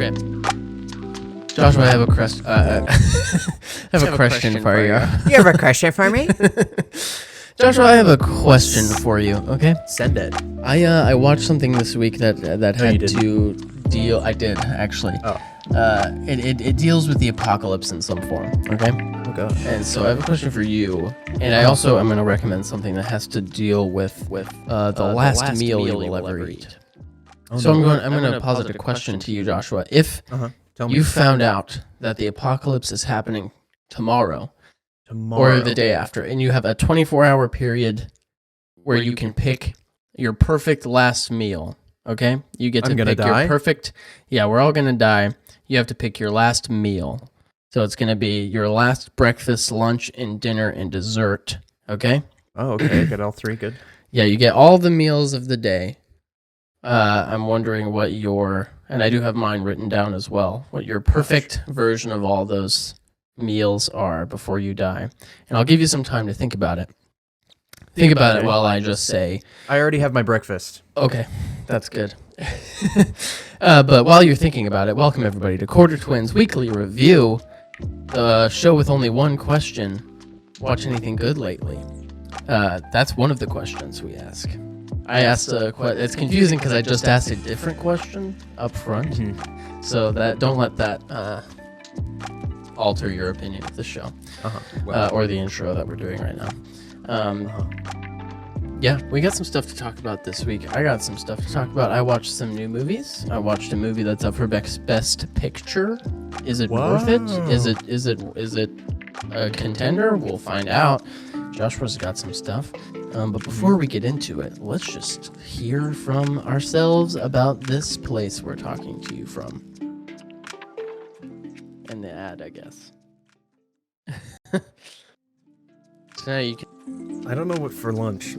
Okay. Joshua, I have a question for you. You have a question for me? Joshua, I have a question for you. Okay. Send it. I watched something this week that you had didn't. to deal. I did actually. Oh. It deals with the apocalypse in some form. Okay. Oh, God. And so I have a question for you, and I also am going to recommend something that has to deal with the last meal you will ever eat. Oh, So no. I'm going to posit a question to you, Joshua. If Tell me. you found out that the apocalypse is happening tomorrow Tomorrow. or the day after, and you have a 24-hour period where you can pick your perfect last meal, okay? You get to I'm gonna pick die? your perfect... Yeah, we're all going to die. You have to pick your last meal. So it's going to be your last breakfast, lunch, and dinner, and dessert, okay? Oh, okay. I got all three. Good. Yeah, you get all the meals of the day. I'm wondering what your... And I do have mine written down as well. What your perfect version of all those meals are before you die. And I'll give you some time to think about it. Think about it while I just say... I already have my breakfast. Okay, that's good. But while you're thinking about it, welcome everybody to Quarter Twins Weekly Review, the show with only one question. Watch anything good lately? That's one of the questions we ask. I asked it's confusing because I just asked a different question up front. So that don't let that alter your opinion of the show or the intro that we're doing right now. Yeah, we got some stuff to talk about this week. I got some stuff to talk about. I watched some new movies. I watched a movie that's up for Best Picture. Is it worth it? Is it a contender? We'll find out. Joshua's got some stuff. But before we get into it, let's just hear from ourselves about this place we're talking to you from. And the ad, I guess. So now you can... I don't know what for lunch.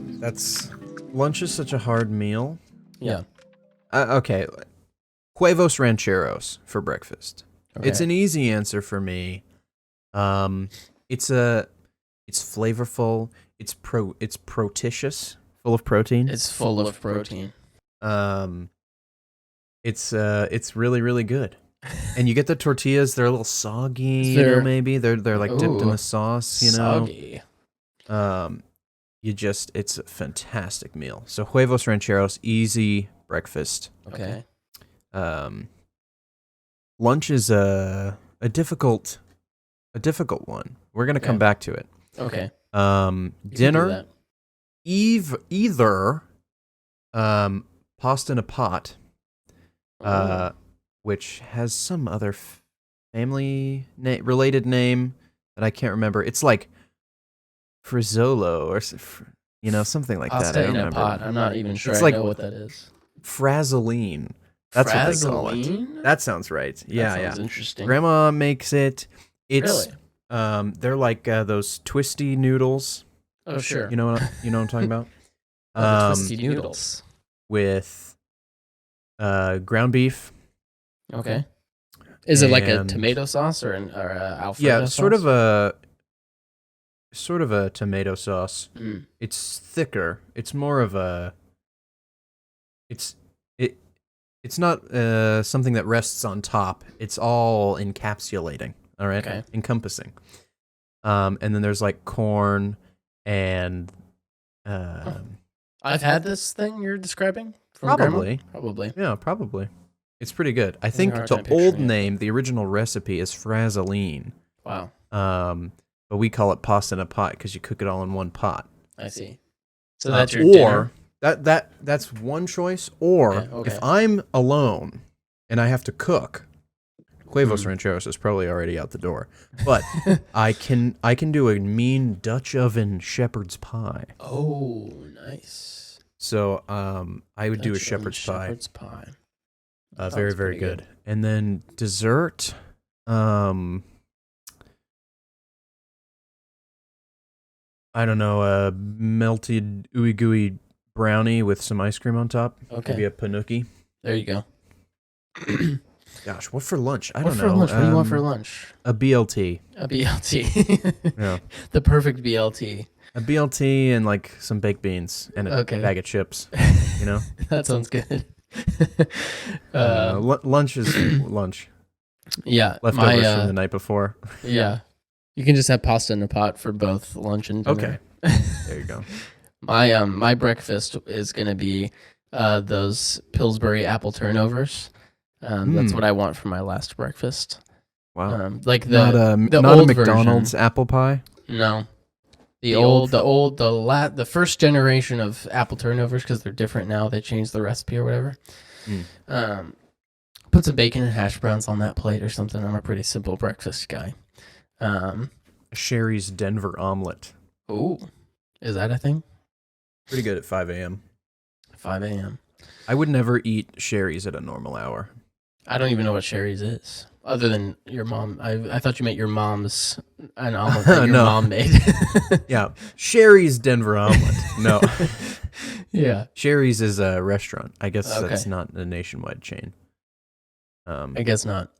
Lunch is such a hard meal. Yeah. Okay. Huevos rancheros for breakfast. Okay. It's an easy answer for me. It's flavorful. It's proticious, full of protein. It's full of protein. It's really, really good. And you get the tortillas, they're a little soggy, maybe. They're like dipped in the sauce, Soggy. It's a fantastic meal. So huevos rancheros, easy breakfast. Okay. Lunch is a difficult one. We're gonna come back to it. Okay. Dinner, either pasta in a pot, which has some other family related name that I can't remember. It's like frizzolo or something like that. Pasta I don't in a remember. pot. I'm not even sure It's I like know what that is. Frazzolene. That's what they call it. Frazzolene? That sounds right. Yeah, That sounds interesting. Grandma makes it. It's Really? they're like those twisty noodles. Oh, sure. You know what I'm talking about? The twisty noodles. With ground beef. Okay. Is it like a and- tomato sauce or an Alfredo Yeah, sauce? sort of a tomato sauce. Mm. It's thicker. It's more of a. It's not something that rests on top. It's all encapsulating. All right, Okay. encompassing. And then there's like corn and. I've had this thing you're describing from Probably. Grandma? Probably. Yeah, probably. It's pretty good. I think hard the time picturing old it. name, the original recipe, is frazzolene. Wow. But we call it pasta in a pot because you cook it all in one pot. I see. So that's your dinner. That's one choice. Or Okay. if I'm alone and I have to cook, huevos rancheros is probably already out the door. But I can do a mean Dutch oven shepherd's pie. Oh, nice. So I would do a Dutch oven shepherd's pie. Shepherd's pie. Very, Sounds very pretty good. And then dessert, I don't know, a melted ooey gooey brownie with some ice cream on top. Okay. Maybe a panuki. There you go. Gosh, what for lunch? I What don't for know. lunch? What do you want for lunch? A BLT. A BLT. Yeah. The perfect BLT. A BLT and like some baked beans and a Okay. bag of chips. You know? That sounds good. Lunch is lunch. Yeah, Leftovers from the night before. Yeah, you can just have pasta in a pot for both lunch and dinner. Okay, there you go. My breakfast is gonna be those Pillsbury apple turnovers. That's what I want for my last breakfast. Wow, like not the a old McDonald's version. apple pie. No, the first generation of apple turnovers, because they're different now. They changed the recipe or whatever. Put some bacon and hash browns on that plate or something. I'm a pretty simple breakfast guy. Sherry's Denver omelet. Ooh, is that a thing? Pretty good at 5 a.m. 5 a.m. I would never eat Sherry's at a normal hour. I don't even know what Sherry's is, other than your mom. I thought you meant your mom's an omelet that your No. mom made. Yeah, Sherry's Denver omelet. No. Yeah. Sherry's is a restaurant. I guess Okay. that's not a nationwide chain. I guess not.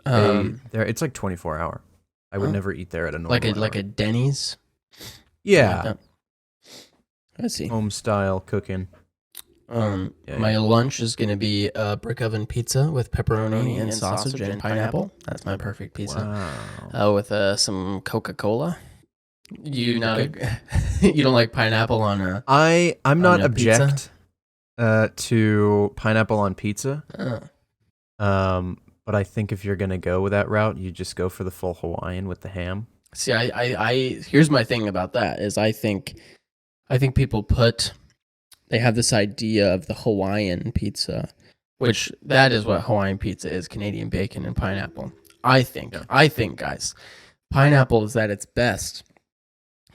It's like 24 hour. I would never eat there at a normal hour. Like a Denny's. Yeah. Like I see. Home style cooking. My lunch is gonna be a brick oven pizza with pepperoni and sausage and pineapple. That's my perfect pizza. Wow. With some Coca-Cola. You don't like pineapple on a? I'm not a pizza? object to pineapple on pizza. But I think if you're gonna go with that route, you just go for the full Hawaiian with the ham. See, I here's my thing about that is I think people they have this idea of the Hawaiian pizza, which that is what Hawaiian pizza is: Canadian bacon and pineapple. I think, guys, pineapple is at its best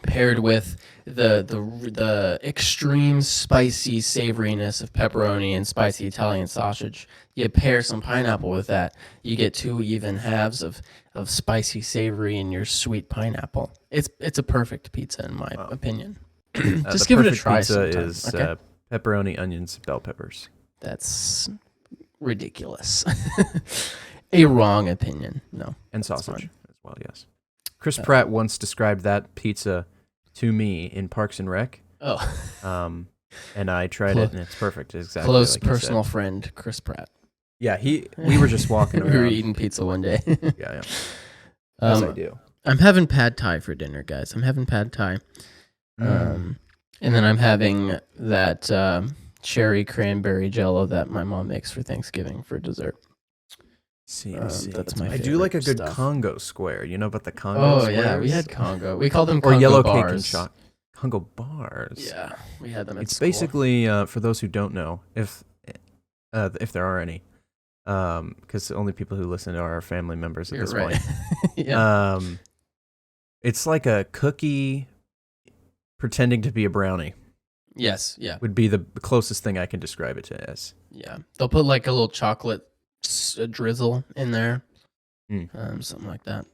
paired with the extreme spicy savoriness of pepperoni and spicy Italian sausage. You pair some pineapple with that, you get 2 even halves of spicy savory in your sweet pineapple. It's a perfect pizza in my opinion. Just give it a try Pizza sometime. is Okay? pepperoni, onions, bell peppers. That's ridiculous. A wrong opinion. No. And sausage as well, yes. Chris Pratt once described that pizza to me in Parks and Rec. Oh. And I tried it, and it's perfect. It's exactly Close like you personal said. friend, Chris Pratt. Yeah, we were just walking We were around. eating pizza one day. Yeah. As I do. I'm having pad thai for dinner, guys. I'm having pad thai. And then I'm having that cherry cranberry jello that my mom makes for Thanksgiving for dessert. See. That's my I do like a good favorite stuff. Congo square. You know about the Congo Oh, squares? yeah, we had Congo. We called them Or Congo yellow bars. cake and chocolate. Congo bars. Yeah, we had them at It's school. basically, for those who don't know, if there are any, because the only people who listen are our family members at You're this right. point. Yeah. It's like a cookie pretending to be a brownie. Yes, yeah. Would be the closest thing I can describe it to as. Yeah. They'll put like a little chocolate drizzle in there. Something like that.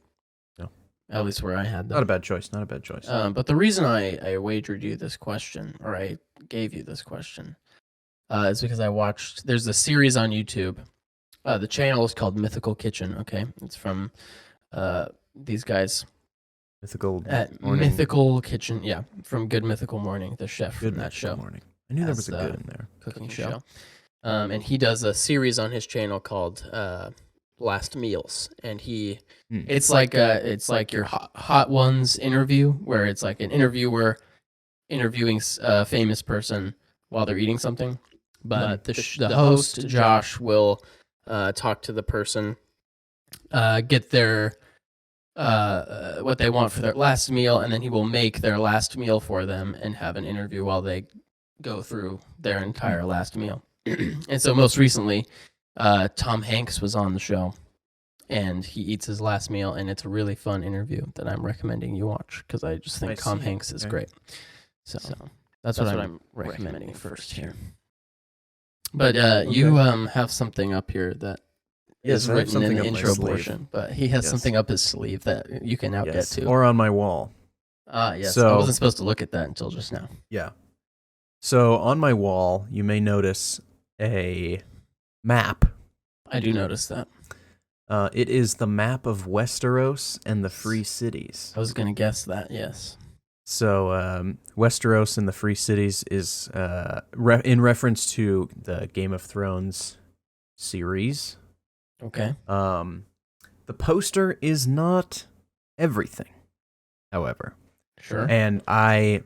No. At least where I had them. Not a bad choice. But the reason I wagered you this question, or I gave you this question, is because I watched, there's a series on YouTube. The channel is called Mythical Kitchen, okay? It's from these guys Mythical at Morning. Mythical Kitchen, yeah, from Good Mythical Morning, the chef Good from that Mythical show. Morning. I knew there As was a good in there. Cooking show. And he does a series on his channel called Last Meals, and it's like your hot ones interview, where it's like an interviewer interviewing a famous person while they're eating something, but the host Josh will talk to the person, get their what they want for their last meal, and then he will make their last meal for them and have an interview while they go through their entire last meal. And so most recently, Tom Hanks was on the show, and he eats his last meal, and it's a really fun interview that I'm recommending you watch, because I just think Tom Hanks is great. So that's what I'm recommending first here. But you have something up here that is written in the intro portion, but he has something up his sleeve that you can now get to. Or on my wall. Yes. So, I wasn't supposed to look at that until just now. Yeah. So on my wall, you may notice a map. I do notice that. It is the map of Westeros and the Free Cities. I was going to guess that, yes. So Westeros and the Free Cities is in reference to the Game of Thrones series. Okay. The poster is not everything, however. Sure. And I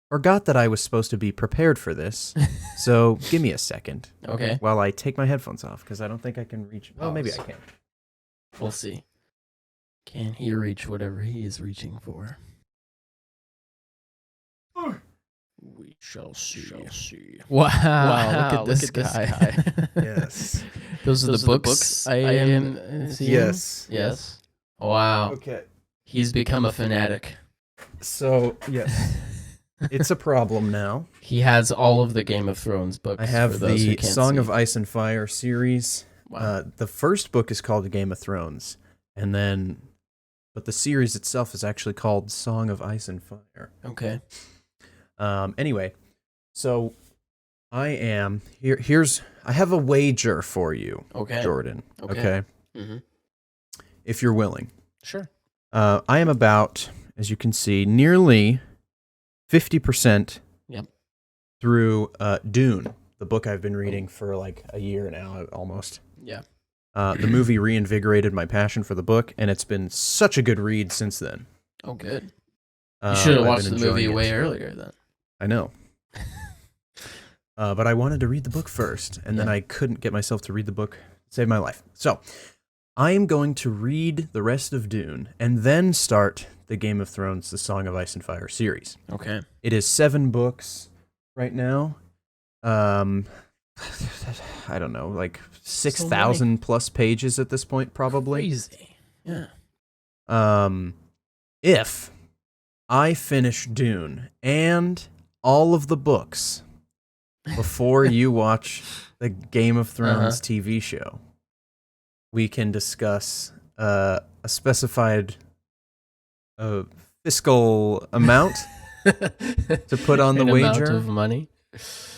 forgot that I was supposed to be prepared for this, so give me a second. Okay. While I take my headphones off, because I don't think I can reach... Oh, maybe I can. We'll see. Can he reach whatever he is reaching for? We shall see. Wow, look at this guy. Yes. Those are the books I am seeing? Yes. Yes. Wow. Okay. He's become a fanatic. So, yes. It's a problem now. He has all of the Game of Thrones books. I have for those who the can't Song see. of Ice and Fire series. Wow. The first book is called Game of Thrones, but the series itself is actually called Song of Ice and Fire. Okay. Anyway, so I have a wager for you, Okay. Jordan. Okay. Okay? If you're willing. Sure. I am about, as you can see, nearly 50% through Dune, the book I've been reading for like a year now, almost. Yeah. The movie reinvigorated my passion for the book, and it's been such a good read since then. Oh, good. You should have I've watched been the movie enjoying way it. earlier then. I know. But I wanted to read the book first, and then I couldn't get myself to read the book. Saved my life. So, I am going to read the rest of Dune, and then start the Game of Thrones, the Song of Ice and Fire series. Okay. It is 7 books right now. I don't know, like 6,000 plus pages at this point, probably. Crazy. Yeah. If I finish Dune and all of the books before you watch the Game of Thrones TV show, we can discuss a specified fiscal amount to put on the wager, amount of money,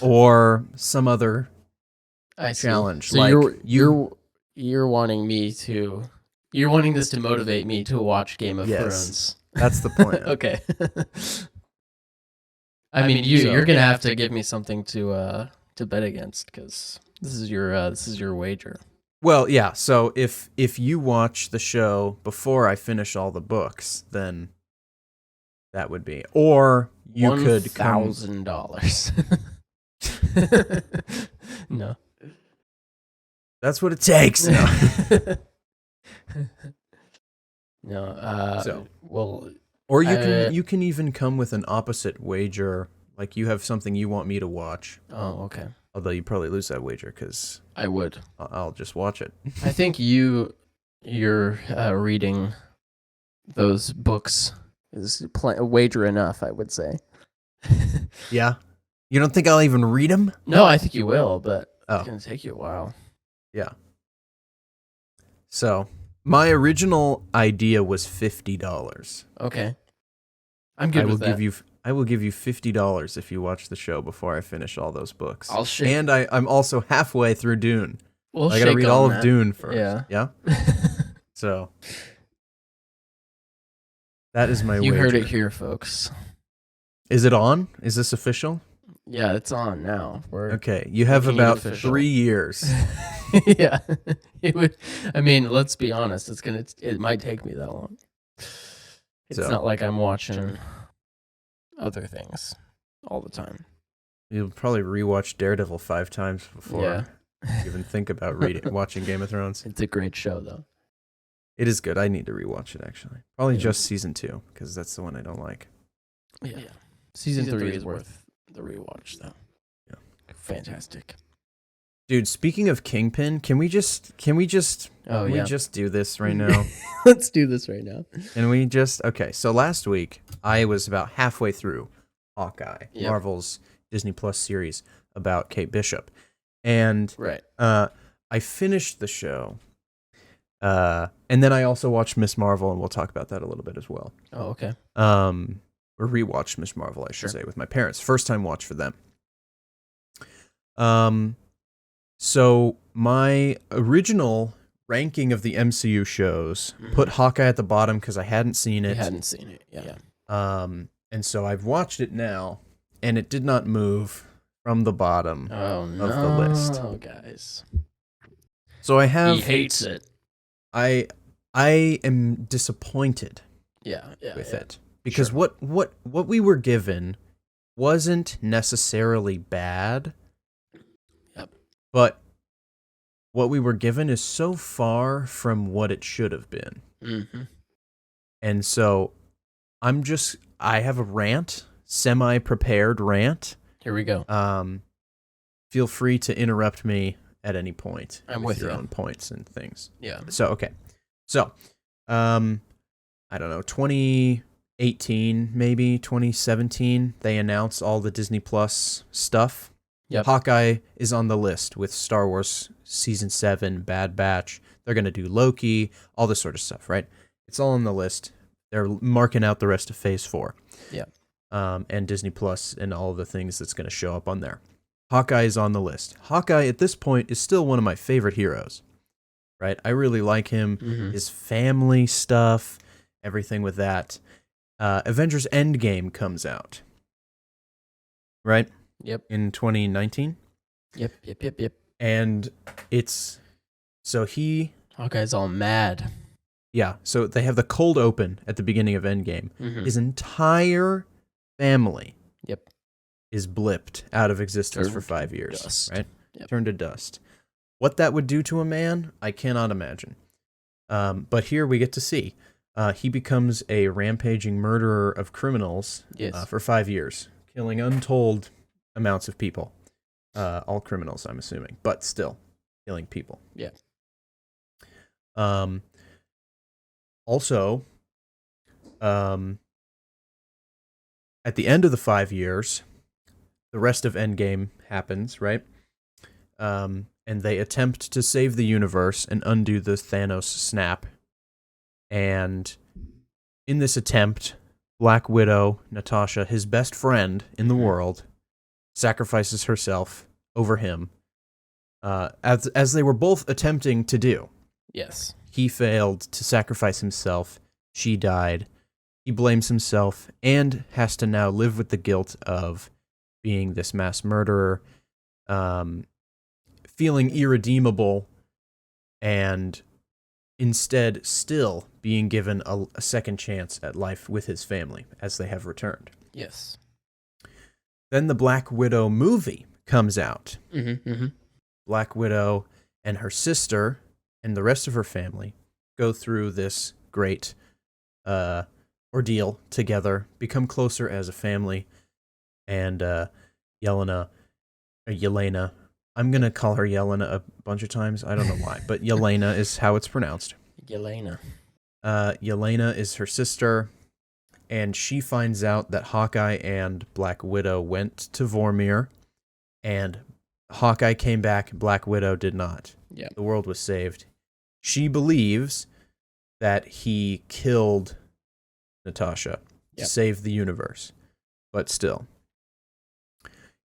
or some other challenge. So like you're wanting me to. You're wanting this to motivate me to watch Game of Thrones. That's the plan. Okay. I mean, you're gonna have to give me something to bet against, because this is your wager. Well, yeah. So if you watch the show before I finish all the books, then that would be. Or you could $1,000. No. That's what it takes. No. No. So, well, or you can even come with an opposite wager, like you have something you want me to watch. Oh, okay. Although you probably lose that wager because I would. I'll just watch it. I think you're reading those books is wager enough, I would say. Yeah. You don't think I'll even read them? No, I think you will, but Oh. it's gonna take you a while. Yeah. So my original idea was $50. Okay. I'm good with that. I will give you $50 if you watch the show before I finish all those books. I'll shake. And I'm also halfway through Dune. We'll I gotta shake read on all that. of Dune first. Yeah. Yeah. So that is my You wager. heard it here, folks. Is it on? Is this official? Yeah, it's on now. We're Okay. You have making it about official. 3 years. Yeah. It would. I mean, let's be honest. It might take me that long. It's So. not like I'm watching other things all the time. You'll probably rewatch Daredevil 5 times before Yeah. you even think about watching Game of Thrones. It's a great show, though. It is good. I need to rewatch it, actually. Probably just season 2, because that's the one I don't like. Yeah. Season 3 is worth the rewatch, though. Yeah. Fantastic. Dude, speaking of Kingpin, can we just Oh, just do this right now? Let's do this right now. And we just okay. So last week I was about halfway through Hawkeye, Yep. Marvel's Disney Plus series about Kate Bishop, and Right. I finished the show, and then I also watched Miss Marvel, and we'll talk about that a little bit as well. Oh, okay. Or rewatched Miss Marvel, I should say, with my parents. First time watch for them. So my original ranking of the MCU shows put Hawkeye at the bottom because I hadn't seen it. I hadn't seen it. Yeah. And And so I've watched it now, and it did not move from the bottom of the list. Oh, guys. So I have... He hates it. I am disappointed with it. Because what we were given wasn't necessarily bad. Yep. But what we were given is so far from what it should have been. Mm-hmm. And so I have a rant, semi-prepared rant. Here we go. Feel free to interrupt me at any point. I'm with your you. own points and things. Yeah. So, okay. So, I don't know, 2018, maybe 2017, they announced all the Disney Plus stuff. Yep. Hawkeye is on the list with Star Wars Season 7, Bad Batch. They're going to do Loki, all this sort of stuff, right? It's all on the list. They're marking out the rest of Phase 4. Yeah. And Disney Plus and all the things that's going to show up on there. Hawkeye is on the list. Hawkeye, at this point, is still one of my favorite heroes, right? I really like him, his family stuff, everything with that. Avengers Endgame comes out, right? Yep. In 2019? Yep. And it's... So Hawkeye's all mad. Yeah, so they have the cold open at the beginning of Endgame. His entire family is blipped out of existence for 5 years, dust. right? Yep. Turned to dust. What that would do to a man, I cannot imagine. But here we get to see. He becomes a rampaging murderer of criminals for 5 years, killing untold amounts of people. All criminals, I'm assuming, but still killing people. Yeah. Also, at the end of the 5 years, the rest of Endgame happens, right? And they attempt to save the universe and undo the Thanos snap. And in this attempt, Black Widow, Natasha, his best friend in the world, sacrifices herself over him, as they were both attempting to do. Yes. He failed to sacrifice himself. She died. He blames himself and has to now live with the guilt of being this mass murderer, feeling irredeemable, and instead still being given a second chance at life with his family as they have returned. Yes. Then the Black Widow movie comes out. Mm-hmm. Black Widow and her sister and the rest of her family go through this great ordeal together, become closer as a family, and Yelena, I'm going to call her Yelena a bunch of times. I don't know why, but Yelena is how it's pronounced. Yelena. Yelena is her sister, and she finds out that Hawkeye and Black Widow went to Vormir, and Hawkeye came back, Black Widow did not. Yeah. The world was saved. She believes that he killed Natasha to save the universe, but still.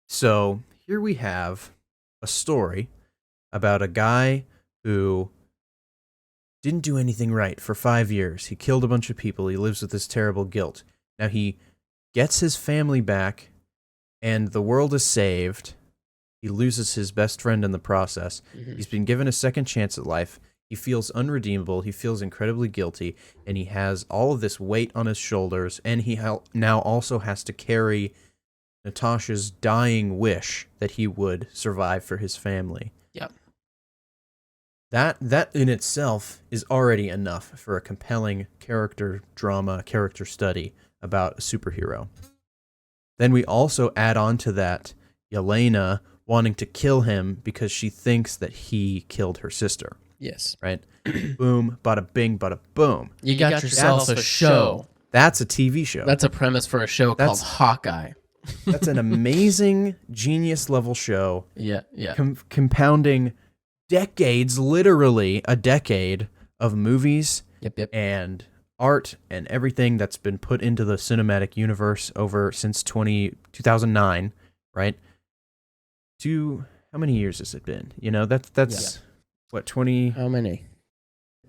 So here we have a story about a guy who didn't do anything right for 5 years. He killed a bunch of people. He lives with this terrible guilt. Now he gets his family back, and the world is saved. He loses his best friend in the process. He's been given a second chance at life. He feels unredeemable. He feels incredibly guilty, and he has all of this weight on his shoulders, and he now also has to carry Natasha's dying wish that he would survive for his family. Yep. That in itself is already enough for a compelling character drama, character study about a superhero. Then we also add on to that Yelena wanting to kill him because she thinks that he killed her sister. Yes. Right? Boom, bada bing, bada boom. You got yourself a show. That's a TV show. That's a premise for a show called Hawkeye. That's an amazing, genius-level show. Yeah. Compounding decades, literally a decade of movies and art and everything that's been put into the cinematic universe over since 2009, right? How many years has it been? You know, that's what, 20... How many?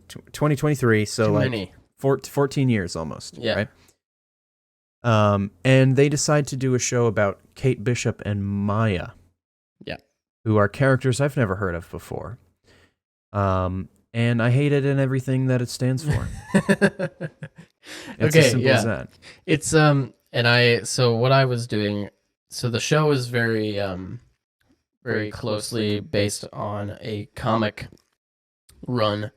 2023, so Too like many. 14 years almost, right? And they decide to do a show about Kate Bishop and Maya. Yeah. Who are characters I've never heard of before. And I hate it and everything that it stands for. It's as simple as that. It's so what I was doing, so the show is very very closely based on a comic run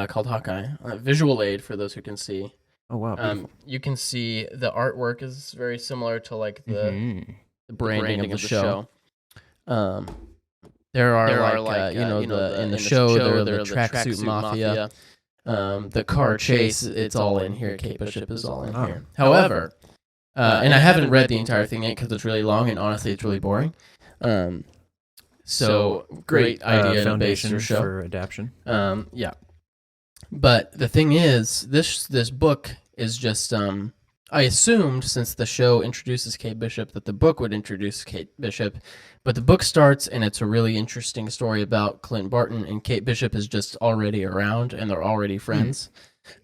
called Hawkeye. Visual aid for those who can see. Oh wow. You can see the artwork is very similar to like the branding of the show. There are like in the show they're the tracksuit mafia. The car chase, it's all in here. Kate Bishop is all in here. However, and I haven't read the entire thing yet because it's really long and honestly it's really boring. So great idea to base your show for adaptation. Yeah, but the thing is, this book is just I assumed since the show introduces Kate Bishop that the book would introduce Kate Bishop, but the book starts and it's a really interesting story about Clint Barton, and Kate Bishop is just already around and they're already friends,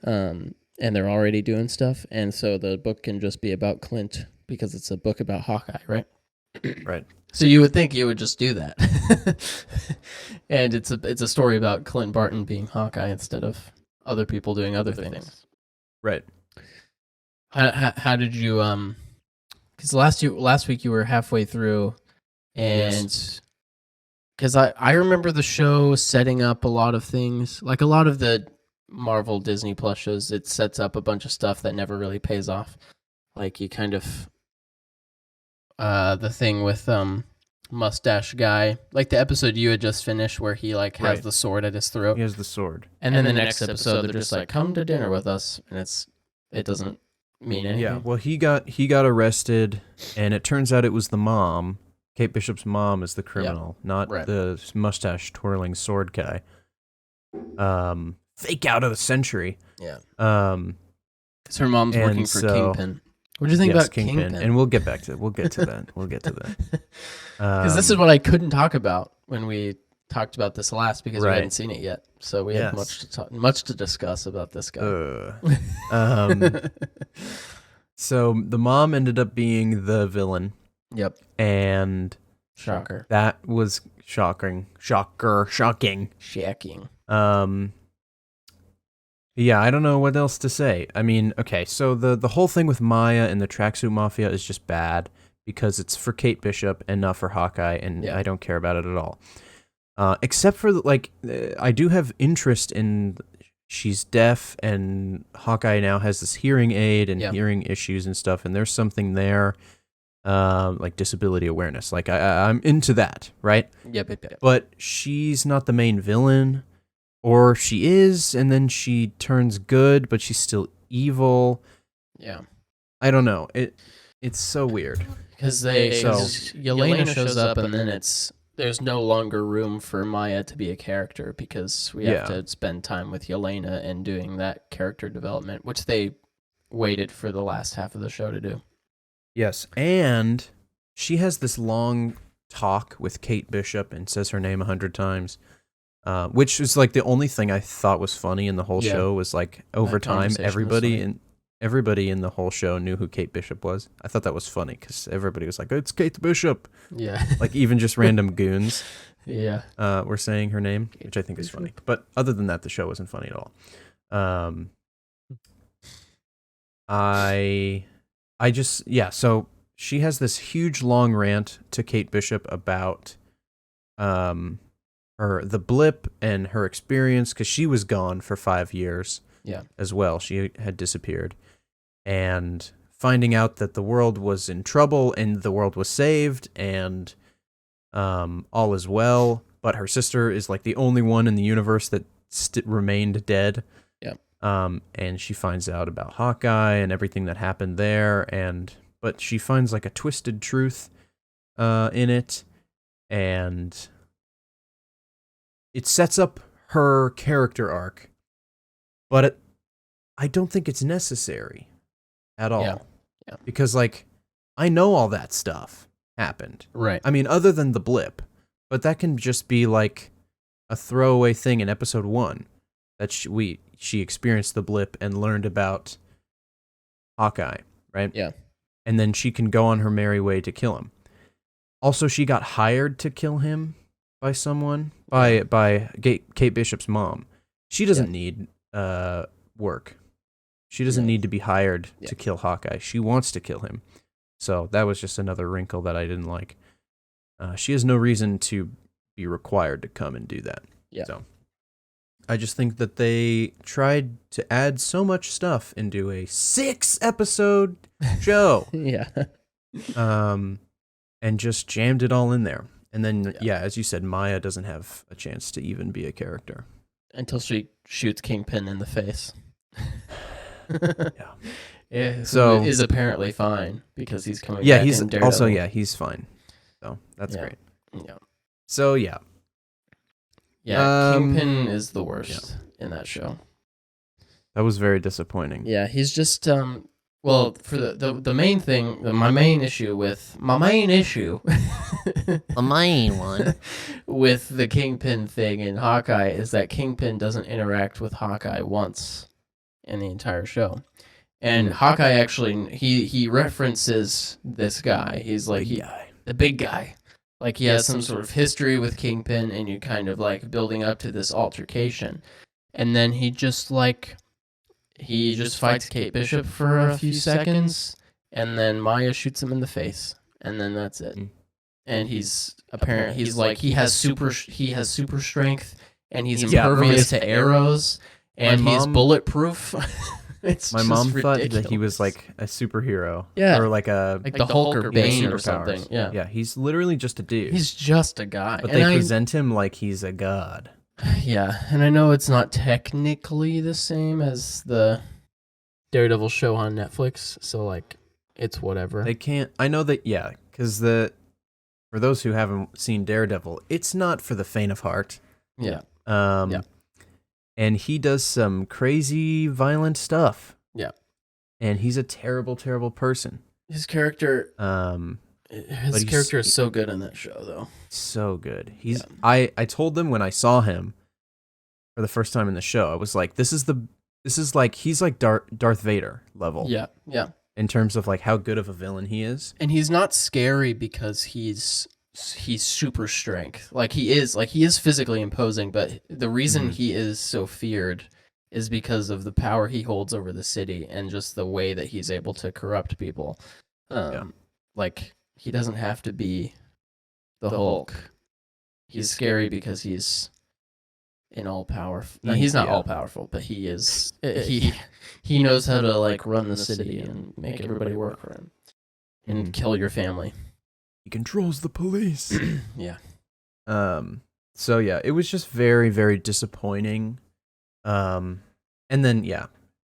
and they're already doing stuff, and so the book can just be about Clint because it's a book about Hawkeye, right? Right. So you would think you would just do that, and it's a story about Clint Barton being Hawkeye instead of other people doing other things. Right. How did you because last week you were halfway through, and because I remember the show setting up a lot of things, like a lot of the Marvel Disney Plus shows, it sets up a bunch of stuff that never really pays off, like you kind of the thing with mustache guy, like the episode you had just finished where he like has the sword at his throat. He has the sword, and then the next episode they're just like, come to dinner with us, and it doesn't mean anything. Yeah, well, he got arrested, and it turns out it was the mom. Kate Bishop's mom is the criminal, not the mustache twirling sword guy. Fake out of the century. Yeah. Because her mom's working for Kingpin. What do you think about Kingpin? And we'll get to that. We'll get to that. Because this is what I couldn't talk about when we talked about this last, because we hadn't seen it yet. So we have much to discuss about this guy. So the mom ended up being the villain. Yep. And shocker. That was shocking. Yeah, I don't know what else to say. I mean, okay, so the whole thing with Maya and the Tracksuit Mafia is just bad because it's for Kate Bishop and not for Hawkeye, and I don't care about it at all. Except for, like, I do have interest in she's deaf, and Hawkeye now has this hearing aid and hearing issues and stuff, and there's something there, like disability awareness. Like, I'm into that, right? Yep. But she's not the main villain. Or she is, and then she turns good, but she's still evil. Yeah. I don't know. It's so weird. Because Yelena shows up, and then there's no longer room for Maya to be a character, because we have to spend time with Yelena and doing that character development, which they waited for the last half of the show to do. Yes, and she has this long talk with Kate Bishop and says her name 100 times. Which is like the only thing I thought was funny in the whole show was like over time everybody in the whole show knew who Kate Bishop was. I thought that was funny because everybody was like, "It's Kate Bishop." Yeah, like even just random goons. Yeah, were saying her name, which I think is funny. But other than that, the show wasn't funny at all. So she has this huge long rant to Kate Bishop about the blip and her experience, because she was gone for 5 years as well. She had disappeared, and finding out that the world was in trouble and the world was saved and all is well, but her sister is like the only one in the universe that remained dead. And she finds out about Hawkeye and everything that happened there, but she finds like a twisted truth in it, and it sets up her character arc, but I don't think it's necessary at all. Yeah. Because, like, I know all that stuff happened. Right. I mean, other than the blip, but that can just be like a throwaway thing in episode 1 that she experienced the blip and learned about Hawkeye, right? Yeah. and then she can go on her merry way to kill him. Also, she got hired to kill him by someone, by Kate Bishop's mom. She doesn't need work. She doesn't need to be hired to kill Hawkeye. She wants to kill him. So that was just another wrinkle that I didn't like. She has no reason to be required to come and do that. Yeah. So I just think that they tried to add so much stuff into a 6-episode show. Yeah. And just jammed it all in there. And then, as you said, Maya doesn't have a chance to even be a character. Until she shoots Kingpin in the face. Yeah. So is apparently fine because he's coming back he's in Daredevil. also, he's fine. So that's great. Yeah. So, yeah. Yeah, Kingpin is the worst in that show. That was very disappointing. Yeah, he's just well, for the main thing, my main issue the main one with the Kingpin thing in Hawkeye is that Kingpin doesn't interact with Hawkeye once in the entire show. And Hawkeye actually he references this guy. He's like the big guy. Like he has some sort of history with Kingpin, and you kind of like building up to this altercation. And then he just fights Kate Bishop for a few seconds, and then Maya shoots him in the face, and then that's it. And he has super strength, and he's impervious to arrows, and he's bulletproof. My mom thought that he was like a superhero, or like the Hulk or Bane or something. Yeah, he's literally just a dude. He's just a guy, but they present him like he's a god. Yeah, and I know it's not technically the same as the Daredevil show on Netflix, so like it's whatever. They can't. I know that, because for those who haven't seen Daredevil, it's not for the faint of heart. Yeah. And he does some crazy, violent stuff. Yeah. And he's a terrible, terrible person. His character. His character is so good in that show, though. So good. I told them when I saw him for the first time in the show, I was like, he's like Darth Vader level. Yeah. In terms of like how good of a villain he is. And he's not scary because he's super strength. Like he is physically imposing, but the reason he is so feared is because of the power he holds over the city and just the way that he's able to corrupt people. Like he doesn't have to be the Hulk. He's scary because he's an all powerful. No, he's not all powerful, but he is. He knows how to like run the city and make everybody work for him and kill your family. He controls the police. Yeah. So yeah, it was just very, very disappointing. And then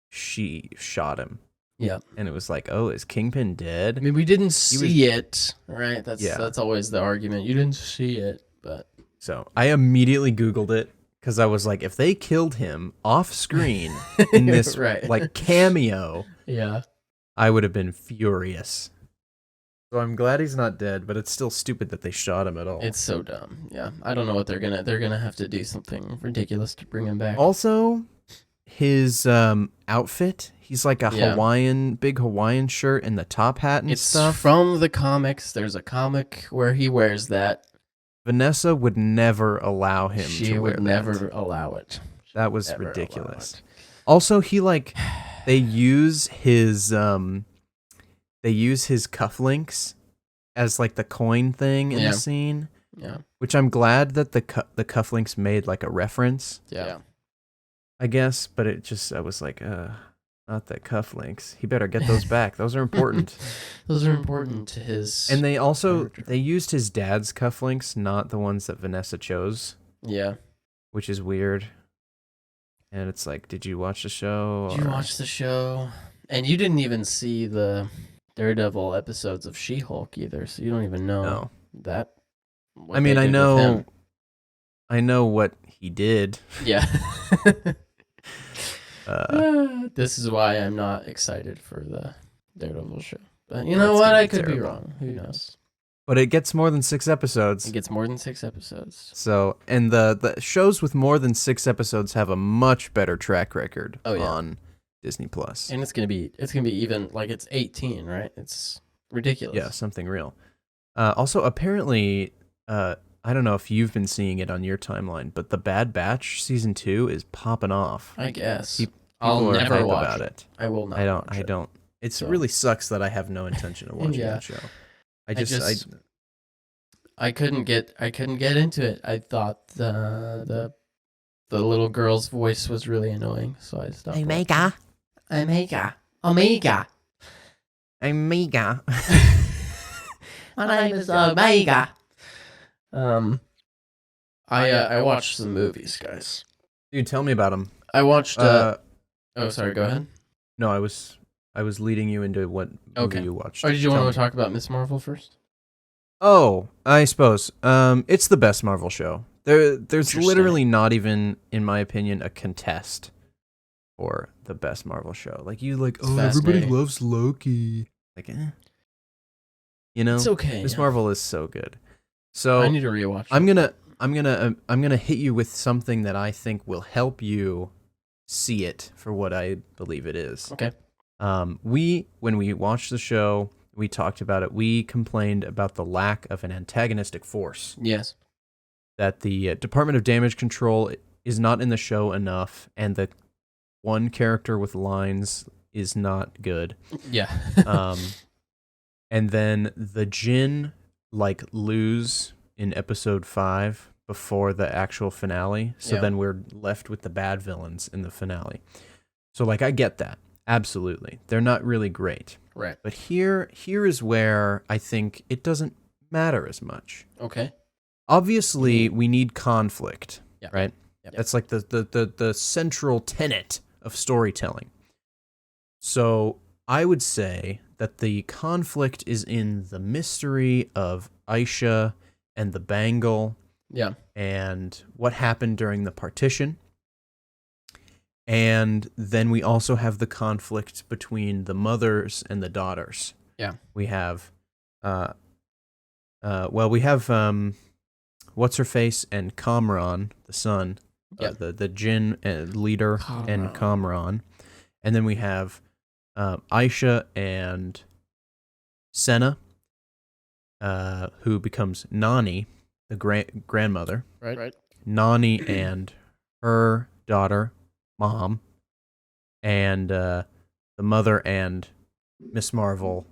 she shot him. Yeah. And it was like, oh, is Kingpin dead? I mean, we didn't see it, right? That's always the argument. You didn't see it, but so I immediately Googled it because I was like, if they killed him off screen in this like cameo, I would have been furious. So I'm glad he's not dead, but it's still stupid that they shot him at all. It's so dumb. Yeah, I don't know what they're gonna have to do something ridiculous to bring him back. Also, his outfit, he's like a big Hawaiian shirt and the top hat and stuff. It's from the comics. There's a comic where he wears that. Vanessa would never allow him to wear that. She would never allow it. That was ridiculous. Also, they use his cufflinks as like the coin thing in the scene. Yeah. Which I'm glad that the cufflinks made like a reference. Yeah. I guess, but I was like, not the cufflinks. He better get those back. Those are important. Those are important to his. And they used his dad's cufflinks, not the ones that Vanessa chose. Yeah. Which is weird. And it's like, did you watch the show? Did you watch the show? And you didn't even see the Daredevil episodes of She-Hulk either, so you don't even know that. I mean, I know what he did. Yeah. This is why I'm not excited for the Daredevil show. But you know what? I could be wrong. Who knows? But it gets more than 6 episodes. It gets more than 6 episodes. So, and the shows with more than 6 episodes have a much better track record on Disney Plus. And it's gonna be even like it's 18, right? It's ridiculous. Yeah, something real. Also, apparently, I don't know if you've been seeing it on your timeline, but The Bad Batch season 2 is popping off. I guess. People I'll are never hype watch about it. it. I will not. I don't. It really sucks that I have no intention of watching that show. I couldn't get into it. I thought the little girl's voice was really annoying, so I stopped. Omega. My name is Omega. I watched some movies, guys. Dude, tell me about them. I watched. Oh, sorry. Go ahead. No, I was leading you into what movie you watched. Or did you want to talk about Miss Marvel first? Oh, I suppose. It's the best Marvel show. There's literally not even, in my opinion, a contest for the best Marvel show. Like everybody loves Loki. Like, you know, it's okay. Miss Marvel is so good. So I need to rewatch. I'm gonna hit you with something that I think will help you see it for what I believe it is. Okay. When we watched the show, we talked about it. We complained about the lack of an antagonistic force. Yes. That the Department of Damage Control is not in the show enough, and the one character with lines is not good. Yeah. And then the Jinn lose in episode 5 before the actual finale. So then we're left with the bad villains in the finale. So I get that. Absolutely. They're not really great. Right. But here is where I think it doesn't matter as much. Okay. Obviously, we need conflict, right? Yep. That's like the central tenet of storytelling. So I would say that the conflict is in the mystery of Aisha and the bangle. Yeah. And what happened during the partition. And then we also have the conflict between the mothers and the daughters. Yeah. We have, what's her face and Kamran, the son, the Jinn leader, and Kamran. And then we have Aisha and Senna, who becomes Nani, the grandmother. Right. Nani and her daughter, Mom, and the mother and Miss Marvel,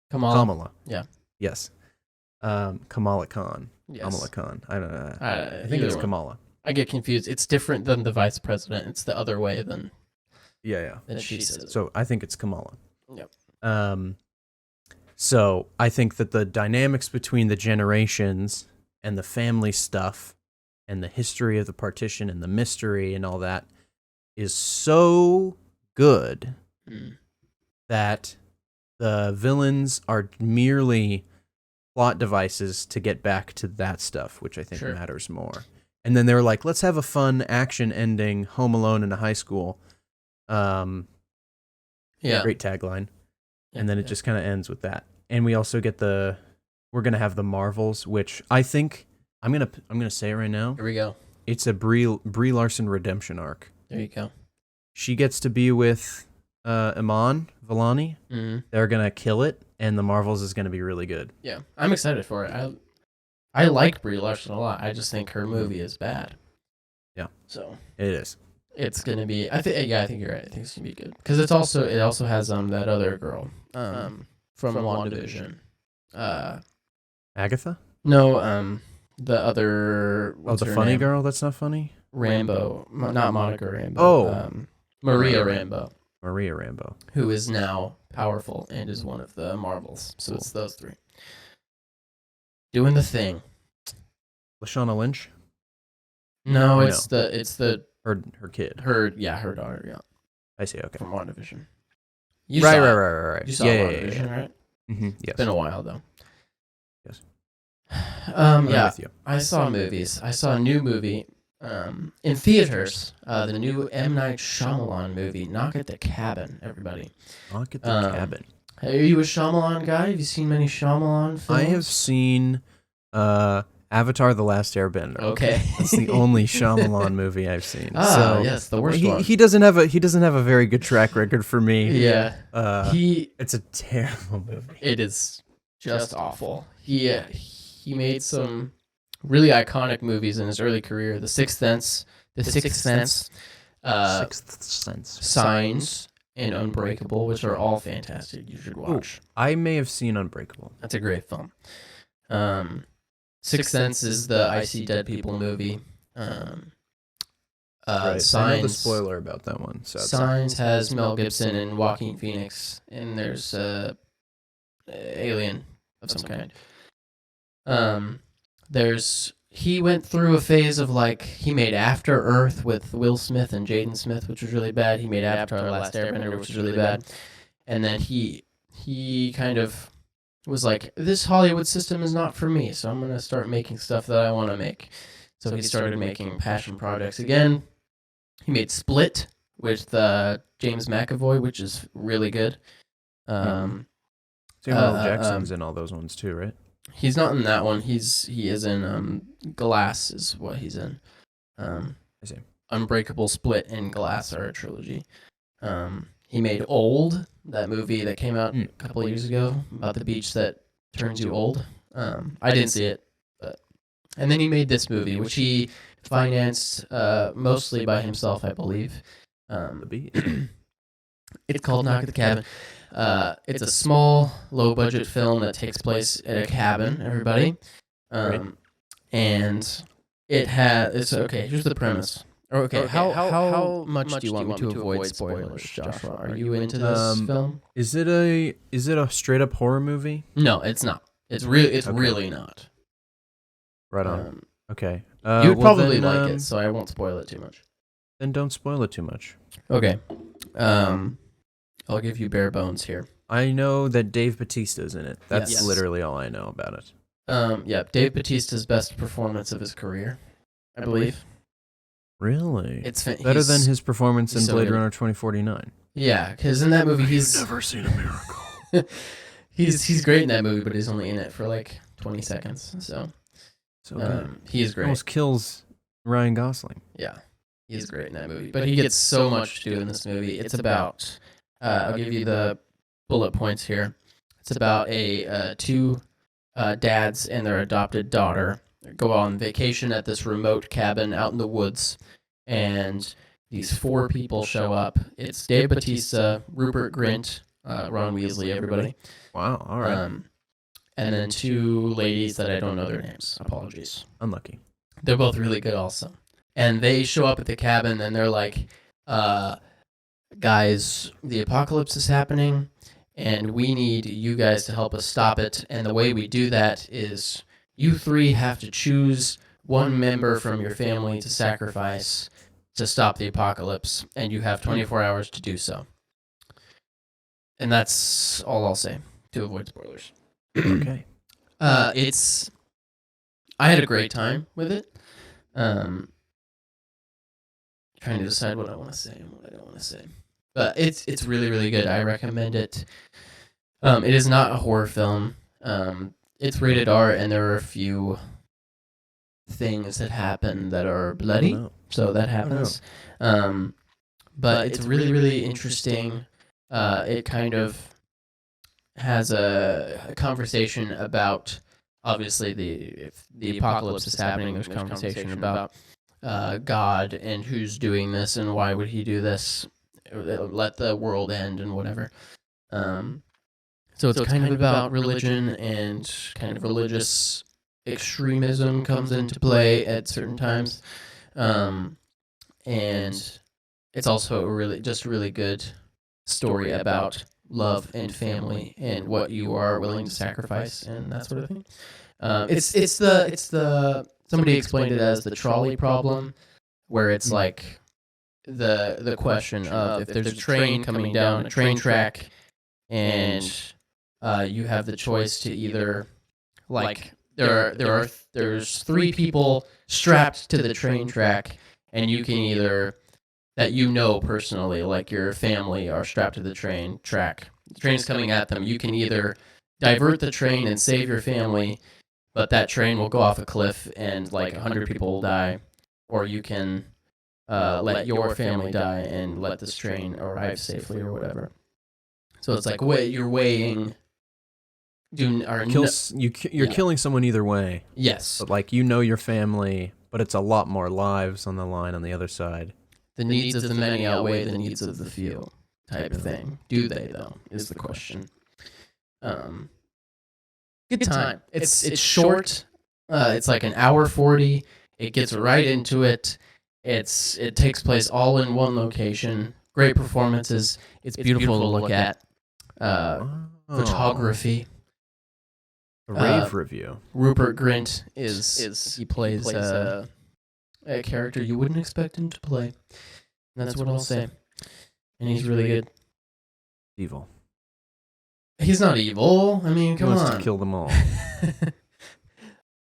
Kamala. Yeah. Yes. Kamala Khan. Yes. Kamala Khan. I don't know. I think it's Kamala. I get confused. It's different than the vice president. It's the other way than than she says. So I think it's Kamala. Yep. So I think that the dynamics between the generations and the family stuff and the history of the partition and the mystery and all that is so good that the villains are merely plot devices to get back to that stuff, which I think matters more. And then they're like, let's have a fun action ending, Home Alone in a high school. Great tagline. And then it just kind of ends with that. And we also get we're going to have the Marvels, which I think, I'm gonna say it right now. Here we go. It's a Brie Larson redemption arc. There you go. She gets to be with Iman Vellani. Mm-hmm. They're going to kill it, and the Marvels is going to be really good. Yeah, I'm excited for it. I like Brie Larson a lot. I just think her movie is bad. Yeah. So it is. It's gonna be. I think you're right. I think it's gonna be good because it also has that other girl from WandaVision. Agatha? No, the other. The funny girl that's not funny? Rambo, not Monica Rambo. Oh, Maria Rambo. Maria Rambo, who is now powerful and is one of the Marvels. So it's those three doing the thing. Lashana Lynch? No, it's the her kid. Her daughter. Yeah, I see. Okay, from WandaVision. Right. You saw WandaVision, right? Mm-hmm. Yes. It's been a while though. Yes. I'm with you. I saw movies. I saw a new movie in theaters. The new M. Night Shyamalan movie, Knock at the Cabin. Everybody. Knock at the Cabin. Are you a Shyamalan guy? Have you seen many Shyamalan films? I have seen Avatar: The Last Airbender. Okay. It's the only Shyamalan movie I've seen. Yes, the worst one. He doesn't have a very good track record for me. Yeah. It's a terrible movie. It is just awful. He made some really iconic movies in his early career: The Sixth Sense, Sixth Sense. Signs, and Unbreakable, which are all fantastic. You should watch. Ooh, I may have seen Unbreakable. That's a great film. Sixth Sense is the I See Dead People movie. Right. Signs, I know the spoiler about that one. So Signs has Mel Gibson and Joaquin Phoenix, and there's alien of some kind. He went through a phase of he made After Earth with Will Smith and Jaden Smith, which was really bad. He made Avatar: The Last Airbender, which was really bad. And then he kind of was like, this Hollywood system is not for me, so I'm going to start making stuff that I want to make. So he started making passion projects again. He made Split with James McAvoy, which is really good. Samuel L. Jackson's in all those ones too, right? He's not in that one. He is in Glass is what he's in. I see. Unbreakable, Split, and Glass are a trilogy. He made Old, that movie that came out a couple of years ago about the beach that turns you old. I didn't see it, and then he made this movie, which he financed mostly by himself, I believe. The beach. It's called Knock at the Cabin. It's a small, low-budget film that takes place at a cabin, everybody. And it's okay, here's the premise. Okay, how much do you want me to avoid spoilers, Joshua? Are you into this film? Is it a straight-up horror movie? No, it's not. It's really not. Right on. Okay. You would probably like it, so I won't spoil it too much. Then don't spoil it too much. Okay. I'll give you bare bones here. I know that Dave Bautista's in it. That's Yes. literally all I know about it. Yeah, Dave Bautista's best performance of his career, I believe. Really? It's better than his performance in so Blade good. Runner 2049. Yeah, because in that movie he's never seen a miracle. he's great in that movie, but he's only in it for 20 seconds. So good. He is great. Almost kills Ryan Gosling. Yeah, he's great in that movie. But he gets so much to do in this movie. It's about I'll give you the bullet points here. It's about two dads and their adopted daughter go on vacation at this remote cabin out in the woods, and these four people show up. It's Dave Bautista, Rupert Grint, Ron Weasley, everybody. Wow, all right. And then two ladies that I don't know their names. Apologies. Unlucky. They're both really good also. And they show up at the cabin, and they're like, guys, the apocalypse is happening, and we need you guys to help us stop it. And the way we do that is you three have to choose one member from your family to sacrifice to stop the apocalypse, and you have 24 hours to do so. And that's all I'll say to avoid spoilers. Okay. I had a great time with it. Trying to decide what I want to say and what I don't want to say. But it's really, really good. I recommend it. It is not a horror film. It's rated R, and there are a few things that happen that are bloody. Oh, no. So that happens. But it's really, really interesting. It kind of has a conversation about, obviously, if the apocalypse is happening, there's conversation about God and who's doing this and why would he do this, let the world end and whatever. So it's kind of about religion, and kind of religious extremism comes into play at certain times. And it's also a really good story about love and family and what you are willing to sacrifice and that sort of thing. It's the somebody explained it as the trolley problem, where it's like the question of if there's a train coming down a train track, and you have the choice to either, like, there's three people strapped to the train track, and you can either, that you know personally, like your family are strapped to the train track. The train's coming at them. You can either divert the train and save your family, but that train will go off a cliff and like 100 people will die, or you can let your family die and let this train arrive safely or whatever. So it's like you're weighing. You're killing someone either way. Yes. But like your family, but it's a lot more lives on the line on the other side. The needs of the many outweigh the needs of the few, type of thing. Do they though? Is the question. Good time. It's short. It's like an hour 40. It gets right into it. It takes place all in one location. Great performances. It's beautiful to look at. Photography. A rave review. Rupert Grint he plays a character you wouldn't expect him to play. That's what I'll say. And he's really good. Evil. He's not evil. I mean, come on. He wants to kill them all.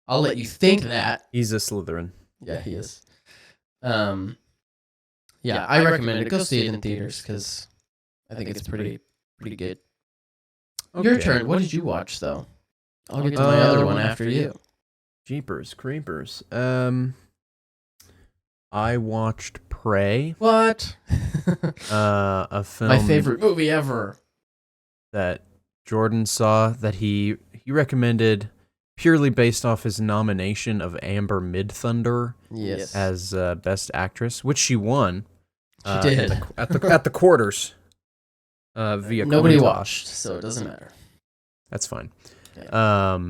I'll let you think that. He's a Slytherin. Yeah, he is. Yeah, I recommend it. Go see it in theaters because I think it's pretty good. Okay. Your turn. What did you watch though? I'll get to my other one after you. Jeepers creepers. I watched Prey. What? A film. My favorite movie ever. That Jordan saw that he recommended purely based off his nomination of Amber Midthunder as Best Actress, which she won. She did at the quarters. Via nobody watched, so it doesn't matter. That's fine. Yeah.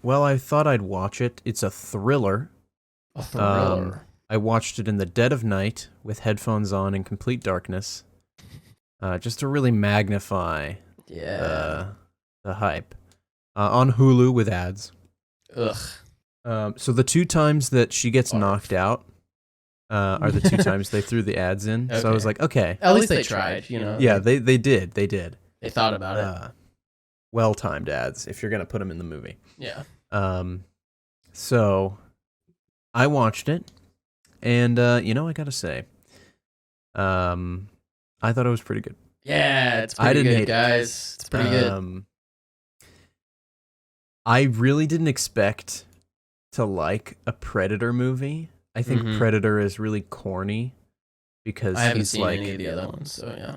Well, I thought I'd watch it. It's a thriller. A thriller. I watched it in the dead of night with headphones on in complete darkness, just to really magnify the hype. On Hulu with ads. Ugh. So the 2 times that she gets knocked out are the 2 times they threw the ads in. Okay. So I was like, okay. At least they tried, you know. Yeah, they did. They thought about it. Well-timed ads, if you're going to put them in the movie. Yeah. So I watched it, and, I got to say, I thought it was pretty good. Yeah, it's pretty good, guys. It's pretty good. I really didn't expect to like a Predator movie. I think Predator is really corny because I haven't seen any of the other ones, so yeah.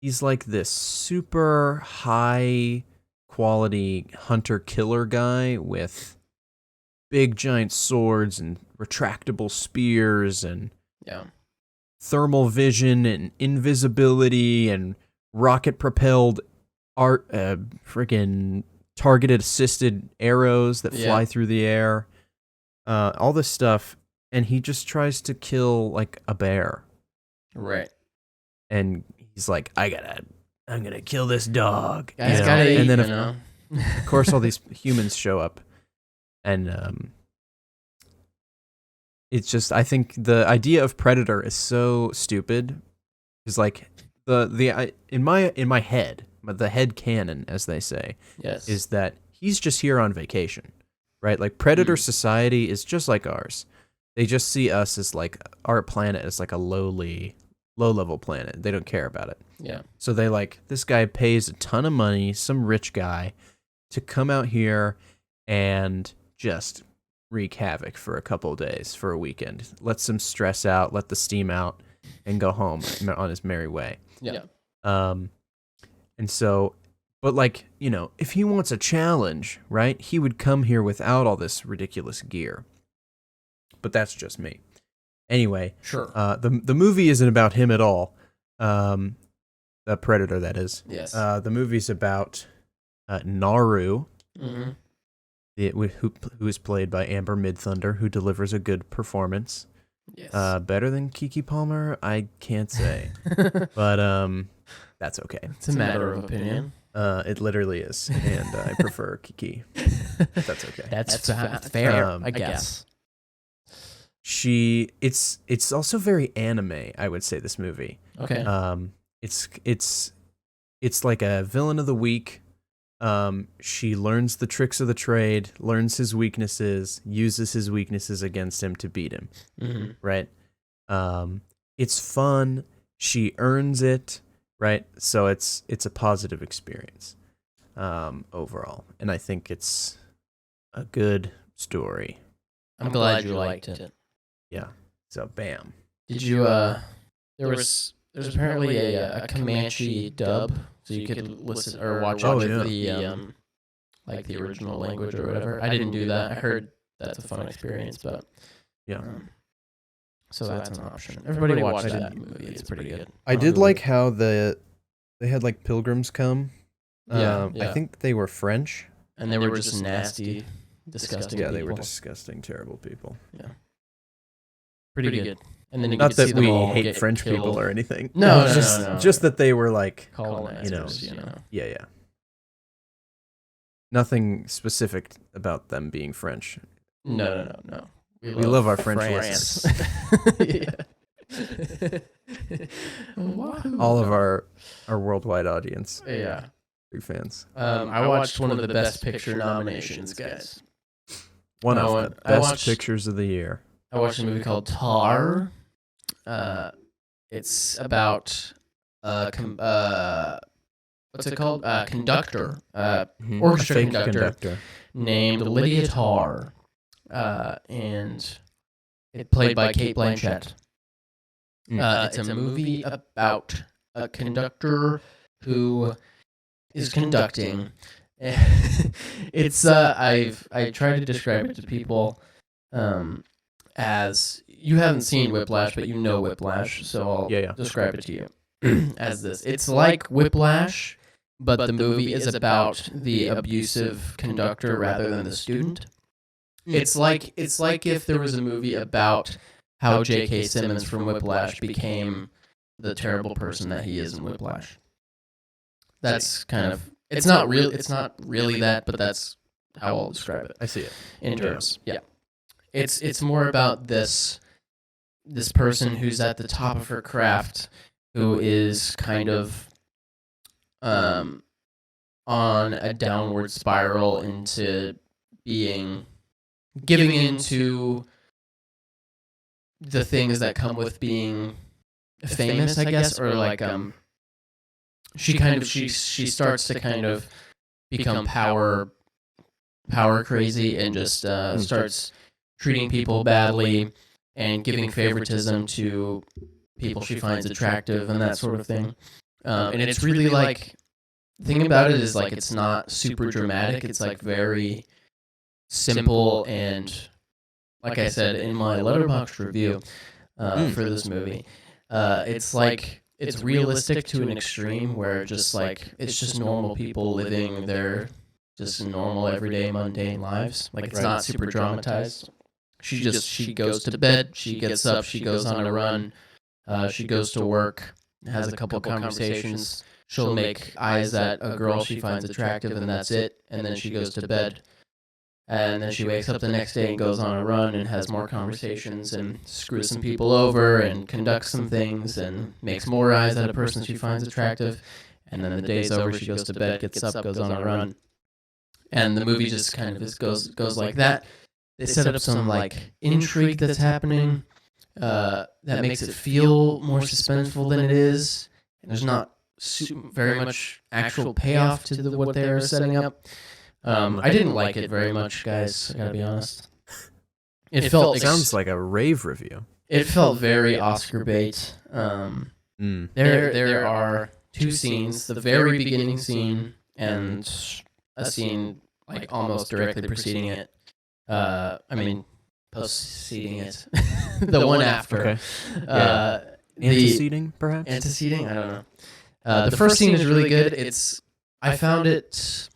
He's like this super high quality hunter-killer guy with big giant swords and retractable spears and thermal vision and invisibility and rocket-propelled friggin' targeted assisted arrows that fly through the air. All this stuff, and he just tries to kill like a bear. Right. And he's like, I'm gonna kill this dog. Guys gotta eat, and then of course all these humans show up, and it's just, I think the idea of Predator is so stupid. Is like in my head, the head canon, as they say, is that he's just here on vacation, right? Like Predator society is just like ours. They just see us as like our planet as like a low-level planet. They don't care about it. Yeah. So they like, this guy pays a ton of money, some rich guy, to come out here and just wreak havoc for a couple of days, for a weekend. Let some stress out, let the steam out, and go home on his merry way. Yeah. And so, but like, if he wants a challenge, right, he would come here without all this ridiculous gear. But that's just me. Anyway, sure. The movie isn't about him at all. The Predator, that is. Yes. The movie's about Naru, who is played by Amber Midthunder, who delivers a good performance. Yes. Better than Keke Palmer, I can't say, but that's okay. It's a matter of opinion. It literally is, and I prefer Keke. That's okay. That's fair, I guess. It's also very anime, I would say, this movie. Okay. It's like a villain of the week. She learns the tricks of the trade, learns his weaknesses, uses his weaknesses against him to beat him. Mm-hmm. Right? It's fun. She earns it, right? So it's a positive experience. overall, and I think it's a good story. I'm glad you liked it. Yeah. So, bam. Did you? There's apparently a Comanche dub, so you could listen or watch the like the original language or whatever. I didn't do that. I heard that's a fun experience, but yeah. So that's an option. Everybody watch that movie. It's pretty good. I did like how they had like pilgrims come. Yeah. I think they were French. And they were just nasty, disgusting people. Yeah, they were disgusting, terrible people. Yeah. Pretty good. And then not that we hate French people or anything. No, just that they were like, colonizers, Yeah. Nothing specific about them being French. No. We love our French listeners. All of our worldwide audience. Yeah. Big fans. I watched one of the Best Picture nominations, guys. One of the best pictures of the year. I watched a movie called Tar. It's about what's it called? Conductor, orchestra conductor named Lydia Tarr, and it's played by Kate Blanchett. It's a movie about a conductor who is conducting. It's I try to describe it to people as you haven't seen Whiplash, but you know Whiplash, so I'll describe it to you as this. It's like Whiplash, but the movie is about the abusive conductor rather than the student. It's like if there was a movie about how J.K. Simmons from Whiplash became the terrible person that he is in Whiplash. That's kind of it's not really that, but that's how I'll describe it. I see it. In terms. Yeah. It's more about this person who's at the top of her craft, who is kind of on a downward spiral into giving into the things that come with being famous, I guess, or like she starts to kind of become power crazy and just starts treating people badly and giving favoritism to people she finds attractive and that sort of thing. And it's really like, the thing about it is like it's not super dramatic. It's like very simple and, like I said in my Letterboxd review for this movie, it's like it's realistic to an extreme where just like it's just normal people living their just normal everyday mundane lives. Like it's not super dramatized. She goes to bed, she gets up, she goes on a run, she goes to work, has a couple conversations. She'll make eyes at a girl she finds attractive, and that's it. And then she goes to bed. And then she wakes up the next day and goes on a run and has more conversations and screws some people over and conducts some things and makes more eyes at a person she finds attractive. And then the day's over, she goes to bed, gets up, goes on a run. And the movie just kind of goes like that. They set up some like intrigue that's happening that makes it feel more suspenseful than it is. And there's not very much actual payoff to what they're setting up. I didn't like it very much, guys. I gotta be honest. It sounds like a rave review. It felt very Oscar bait. There are two scenes: the very beginning scene and a scene like almost directly preceding it. Preceding it. The one after. Okay. Anteceding, perhaps? Anteceding? I don't know. The first scene is really good. I found it.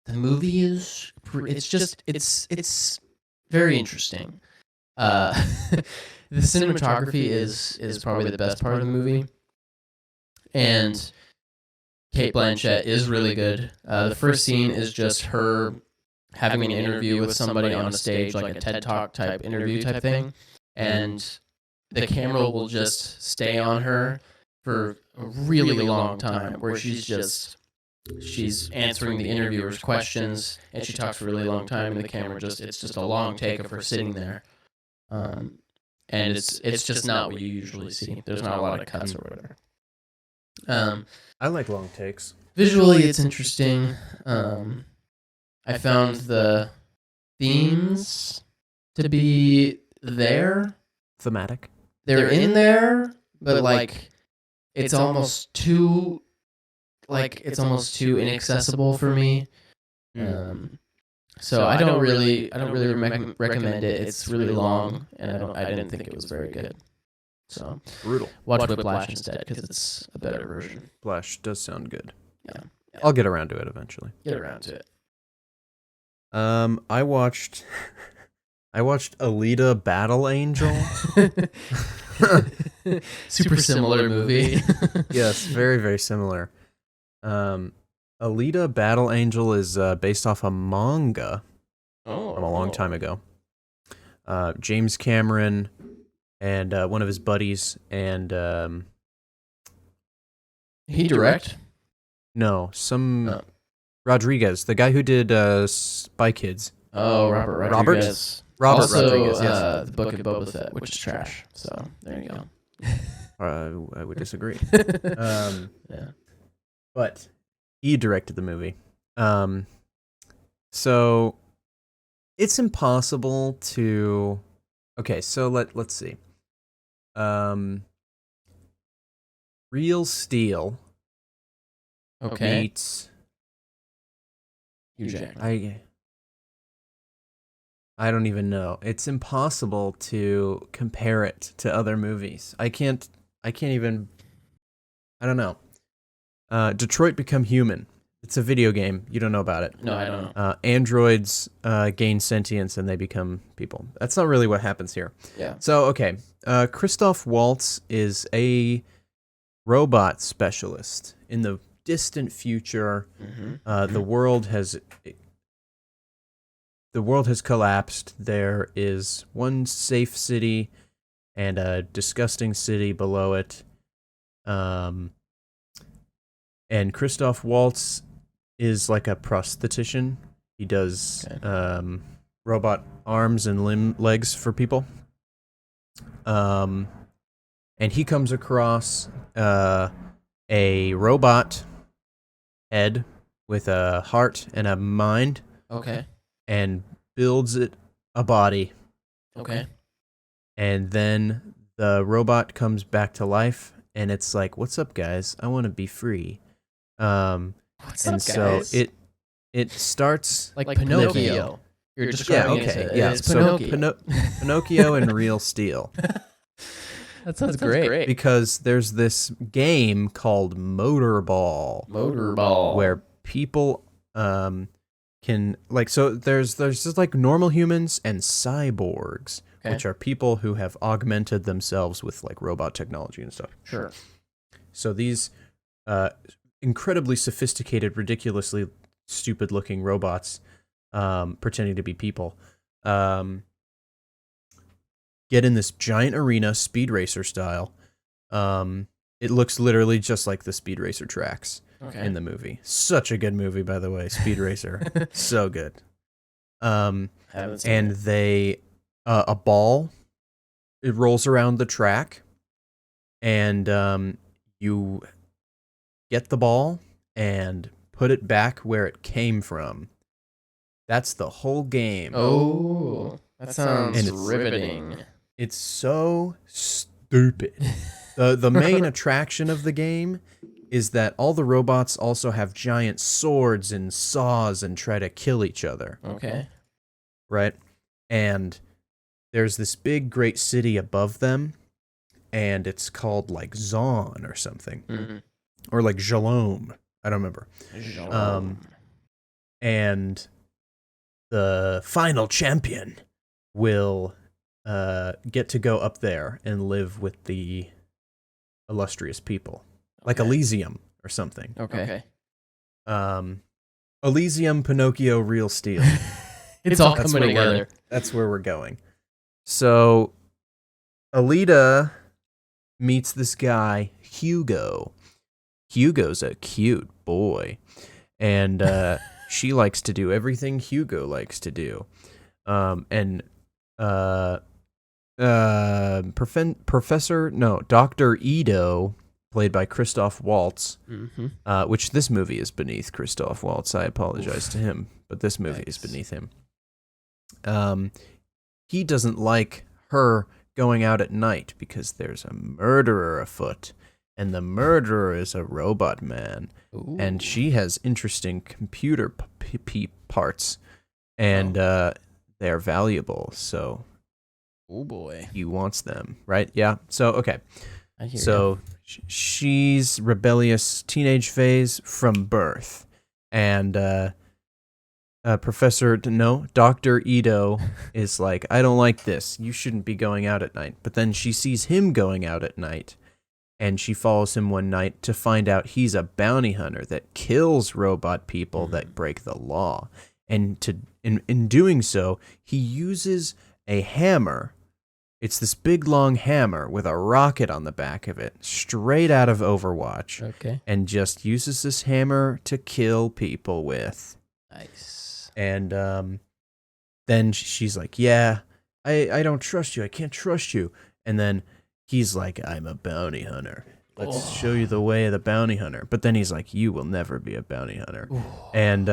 The movie is. It's very interesting. The cinematography is probably the best part of the movie, and Kate Blanchett is really good. The first scene is just her having an interview with somebody on a stage, like a TED Talk type interview type thing, and the camera will just stay on her for a really long time, where she's answering the interviewer's questions, and she talks for a really long time, and the camera it's just a long take of her sitting there, and it's just not what you usually see. There's not a lot of cuts or whatever. I like long takes. Visually, it's interesting. I found the themes to be there. Thematic. They're in there, but like it's almost too inaccessible for me. So I don't really recommend it. It's really long, and I didn't think it was very good. So Brutal. watch Whiplash instead because it's a better version. Whiplash does sound good. Yeah. I'll get around to it eventually. Get around to it. I watched Alita Battle Angel. Super similar movie. Yes, very, very similar. Alita Battle Angel is based off a manga from a long time ago. James Cameron and one of his buddies and He direct? no, Rodriguez, the guy who did Spy Kids. Oh, Robert Rodriguez. Robert also, Rodriguez, yes. The Book of Boba Fett, which is trash. So there you go. I would disagree. Yeah. But he directed the movie. So it's impossible to. Okay, so let's see. Real Steel. Okay. Meets. Hugh Jackman. I don't even know. It's impossible to compare it to other movies. I can't even. I don't know. Detroit Become Human. It's a video game. You don't know about it. No, I don't know. Androids gain sentience and they become people. That's not really what happens here. Yeah. So, okay. Christoph Waltz is a robot specialist. In the distant future, the world has collapsed. There is one safe city and a disgusting city below it. And Christoph Waltz is like a prosthetician. He does robot arms and legs for people. And he comes across a robot head with a heart and a mind. Okay. And builds it a body. Okay. And then the robot comes back to life, and it's like, "What's up, guys? I want to be free." What's and up, so guys? it starts Like Pinocchio. You're describing it's Pinocchio. Pinocchio and Real Steel. That sounds great. Because there's this game called Motorball. Where people can there's just like normal humans and cyborgs, which are people who have augmented themselves with like robot technology and stuff. Sure. So these incredibly sophisticated, ridiculously stupid looking robots pretending to be people get in this giant arena, Speed Racer style. It looks literally just like the Speed Racer tracks in the movie. Such a good movie, by the way, Speed Racer. So good. And they a ball, it rolls around the track, and you get the ball and put it back where it came from. That's the whole game. Oh, that sounds riveting. It's so stupid. The main attraction of the game is that all the robots also have giant swords and saws and try to kill each other. Okay. Right? And there's this big, great city above them, and it's called like Zon or something. Mm-hmm. Or like Jalom. I don't remember. And the final champion will get to go up there and live with the illustrious people. Like Elysium or something. Okay. Elysium, Pinocchio, Real Steel. It's all coming together. That's where we're going. So, Alita meets this guy, Hugo. Hugo's a cute boy. And she likes to do everything Hugo likes to do. Dr. Ito, played by Christoph Waltz, Mm-hmm. which this movie is beneath Christoph Waltz. I apologize to him, but this movie is beneath him. He doesn't like her going out at night because there's a murderer afoot, and the murderer is a robot man, and she has interesting computer parts, and they're valuable, so oh boy, he wants them, right? Yeah. So okay. I hear So she's rebellious teenage phase from birth, and Dr. Ito is like, I don't like this. You shouldn't be going out at night. But then she sees him going out at night, and she follows him one night to find out he's a bounty hunter that kills robot people that break the law. And in doing so, he uses a hammer. It's this big long hammer with a rocket on the back of it, straight out of Overwatch. Okay. And just uses this hammer to kill people with. Nice. And then she's like, yeah, I don't trust you. I can't trust you. And then he's like, I'm a bounty hunter. Let's show you the way of the bounty hunter. But then he's like, you will never be a bounty hunter. And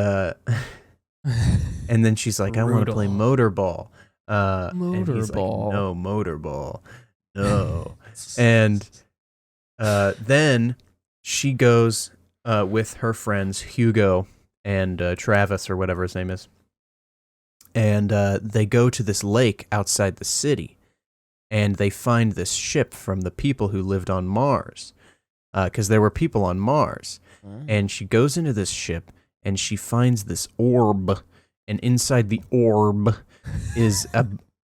and then she's like, I want to play motorball. And he's like, no, motorball. No. And then she goes with her friends, Hugo and Travis, or whatever his name is. And they go to this lake outside the city. And they find this ship from the people who lived on Mars. Because there were people on Mars. And she goes into this ship, and she finds this orb. And inside the orb is a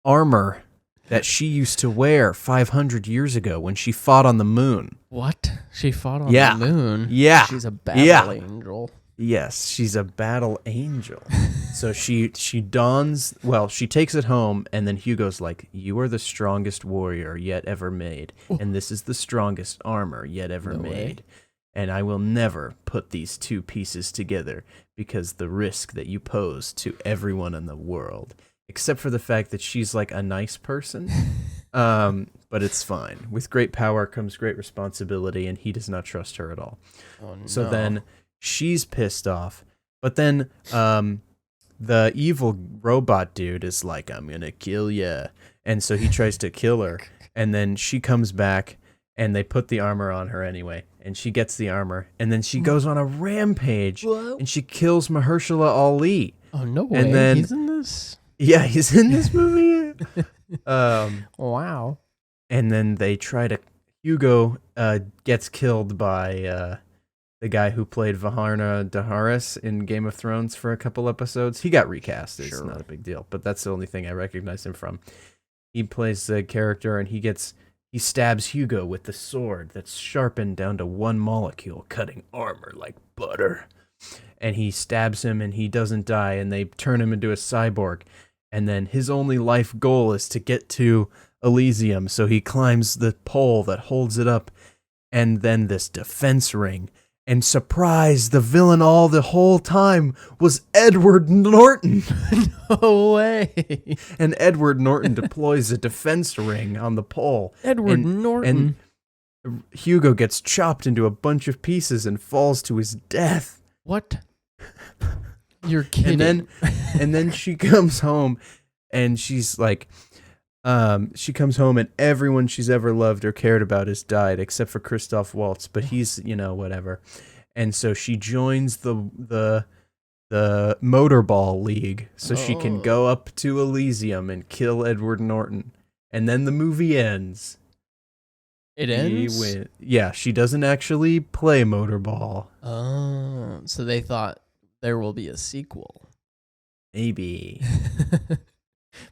armor that she used to wear 500 years ago when she fought on the moon. What? She fought on the moon? Yeah. She's a battle angel. Yes, she's a battle angel. So she dons, well, she takes it home, and then Hugo's like, you are the strongest warrior yet ever made, and this is the strongest armor yet ever made. And I will never put these two pieces together because the risk that you pose to everyone in the world, except for the fact that she's like a nice person. But it's fine. With great power comes great responsibility, and he does not trust her at all. Oh, no. So then she's pissed off. But then the evil robot dude is like, I'm going to kill ya. And so he tries to kill her. And then she comes back, and they put the armor on her anyway. And she gets the armor. And then she goes on a rampage. Whoa. And she kills Mahershala Ali. Oh, no way. And then, he's in this? Yeah, he's in this movie. Wow. And then they try to... Hugo gets killed by the guy who played Vaharna Daharis in Game of Thrones for a couple episodes. He got recast. It's not a big deal. But that's the only thing I recognize him from. He plays the character, and he stabs Hugo with the sword that's sharpened down to one molecule, cutting armor like butter. And he stabs him, and he doesn't die, and they turn him into a cyborg. And then his only life goal is to get to Elysium, so he climbs the pole that holds it up, and then this defense ring. And surprise, the villain all the whole time was Edward Norton. No way. And Edward Norton deploys a defense ring on the pole. Edward Norton. And Hugo gets chopped into a bunch of pieces and falls to his death. What? You're kidding. And then she comes home, and she's like, she comes home, and everyone she's ever loved or cared about has died, except for Christoph Waltz, but he's, whatever. And so she joins the Motorball League so she can go up to Elysium and kill Edward Norton. And then the movie ends. It ends? Yeah, she doesn't actually play Motorball. Oh, so they thought there will be a sequel. Maybe.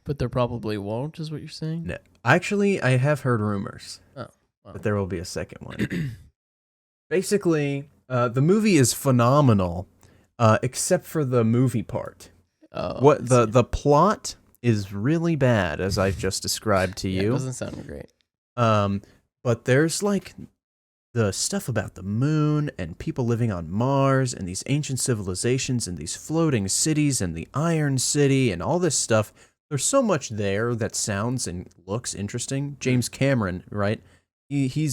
But there probably won't, is what you're saying? No. Actually, I have heard rumors. Oh, wow. But there will be a second one. Basically, the movie is phenomenal, except for the movie part. Oh, the plot is really bad, as I've just described to you. It doesn't sound great. But there's like the stuff about the moon and people living on Mars and these ancient civilizations and these floating cities and the Iron City and all this stuff. There's so much there that sounds and looks interesting. James Cameron, right? He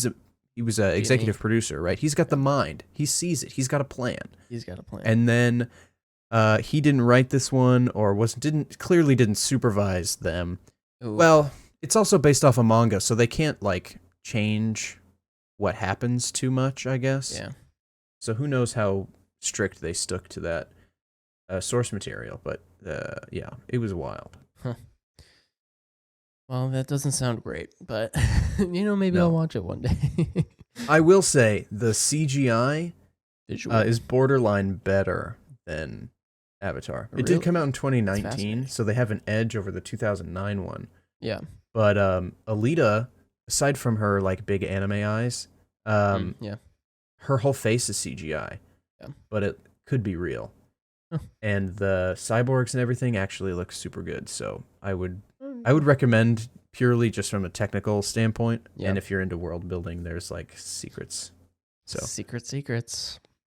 he was an executive producer, right? He's got the mind. He sees it. He's got a plan. He's got a plan. And then he didn't write this one, or clearly didn't supervise them. Ooh. Well, it's also based off a manga, so they can't like change what happens too much, I guess. Yeah. So who knows how strict they stuck to that source material, but yeah, it was wild. Huh. Well, that doesn't sound great, but maybe I'll watch it one day. I will say the CGI Visual. is borderline better than Avatar. It did come out in 2019, so they have an edge over the 2009 one. Yeah. But Alita, aside from her like big anime eyes, yeah. her whole face is CGI. Yeah. But it could be real. Huh. And the cyborgs and everything actually look super good. So I would recommend purely just from a technical standpoint. Yeah. And if you're into world building, there's like secrets. So secrets.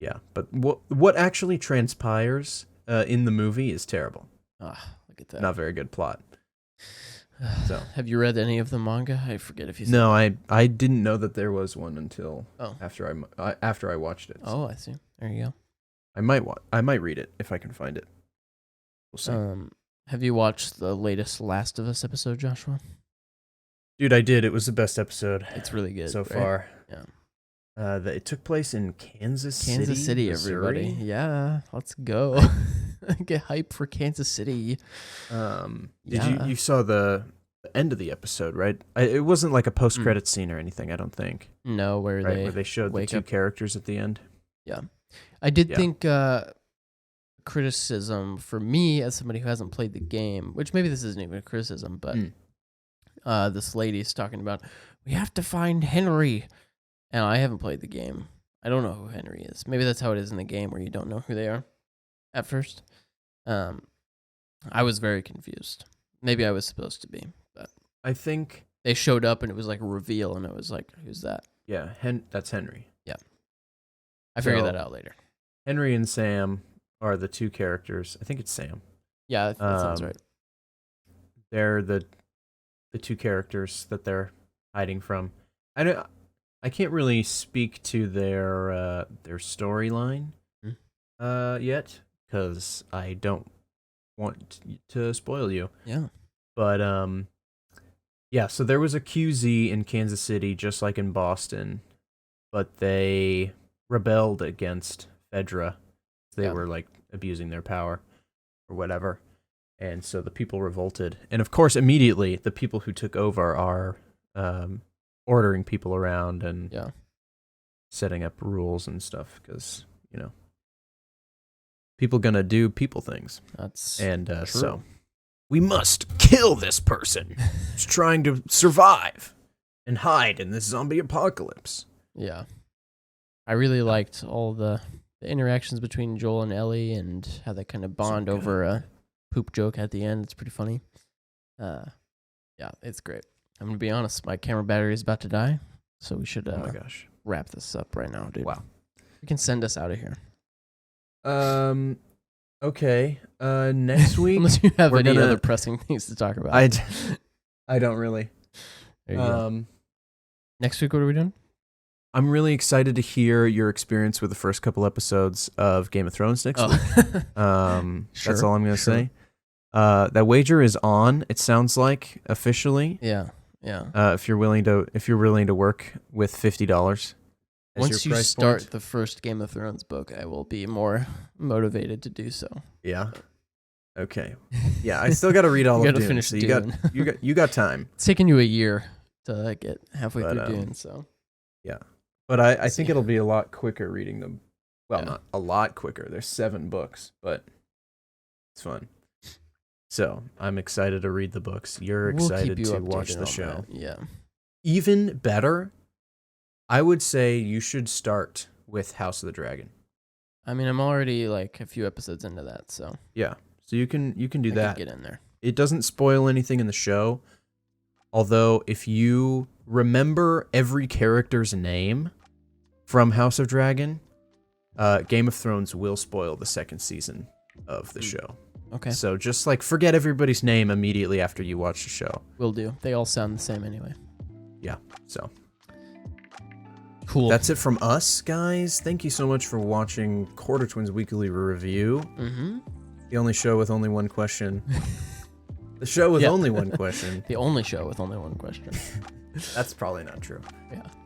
yeah, but what actually transpires in the movie is terrible. Ah, look at that. Not very good plot. So have you read any of the manga? I forget if you. No, I didn't know that there was one until after I watched it. So. Oh, I see. There you go. I might read it if I can find it. We'll see. Have you watched the latest Last of Us episode, Joshua? Dude, I did. It was the best episode. It's really good so right? far. Yeah. It took place in Kansas City, Missouri. Everybody. Yeah, let's go. Get hype for Kansas City. You saw the end of the episode, right? It wasn't like a post-credit scene or anything, I don't think. No, where they showed the two characters at the end. Yeah. I did think criticism for me as somebody who hasn't played the game, which maybe this isn't even a criticism, but this lady's talking about, we have to find Henry. And I haven't played the game. I don't know who Henry is. Maybe that's how it is in the game where you don't know who they are at first. I was very confused. Maybe I was supposed to be, but I think they showed up and it was like a reveal and it was like, who's that? Yeah, that's Henry. Yeah. I figured that out later. Henry and Sam are the two characters. I think it's Sam. Yeah, that sounds right. They're the two characters that they're hiding from. I can't really speak to their storyline yet because I don't want to spoil you. Yeah. But yeah. So there was a QZ in Kansas City, just like in Boston, but they rebelled against Fedra. They were like abusing their power or whatever, and so the people revolted. And of course, immediately the people who took over are ordering people around and setting up rules and stuff because people gonna do people things. That's true. So we must kill this person who's trying to survive and hide in this zombie apocalypse. Yeah, I really liked all the interactions between Joel and Ellie and how they kind of bond over a poop joke at the end. It's pretty funny. Yeah, it's great. I'm going to be honest, my camera battery is about to die, so we should wrap this up right now, dude. Wow. You can send us out of here. Okay. Next week, unless you have any other pressing things to talk about. I don't really. There you go. Next week, what are we doing? I'm really excited to hear your experience with the first couple episodes of Game of Thrones next week. That's all I'm going to say. That wager is on. It sounds like officially. Yeah. If you're willing to work with $50. Once you start the first Game of Thrones book, I will be more motivated to do so. Yeah. Okay. Yeah, I still got to read all of Dune. Finish so Dune. you got time. It's taken you a year to get halfway through Dune, so. Yeah. But I think it'll be a lot quicker reading them. Well, not a lot quicker. There's 7 books, but it's fun. So I'm excited to read the books. You're excited to watch the show. That. Yeah. Even better, I would say you should start with House of the Dragon. I mean, I'm already like a few episodes into that, so. Yeah. So you can do that. Get in there. It doesn't spoil anything in the show. Although if you remember every character's name from House of Dragon, Game of Thrones will spoil the second season of the show. Okay. So just like forget everybody's name immediately after you watch the show. Will do. They all sound the same anyway. Yeah. So Cool. That's it from us, guys. Thank you so much for watching Quarter Twins Weekly Review. Mm-hmm. The only show with only one question. The show with only one question. The only show with only one question. That's probably not true.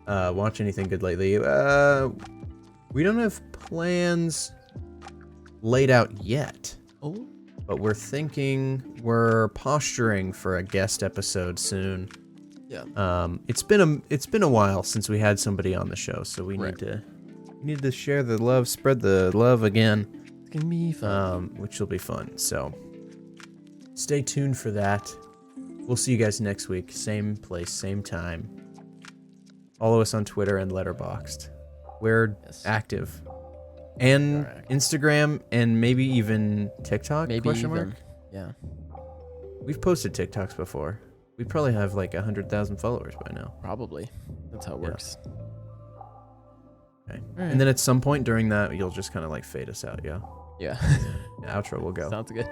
Yeah. Watch anything good lately? We don't have plans laid out yet. Oh. But we're posturing for a guest episode soon. Yeah. It's been a while since we had somebody on the show, so we need to share the love, spread the love again. It's gonna be fun. Which will be fun. So stay tuned for that. We'll see you guys next week. Same place, same time. Follow us on Twitter and Letterboxd. We're active. And Instagram and maybe even TikTok? Maybe question even. mark? Yeah. We've posted TikToks before. We probably have like 100,000 followers by now. Probably. That's how it works. Okay. Right. And then at some point during that, you'll just kind of like fade us out, yeah? Yeah. Outro will go. Sounds good.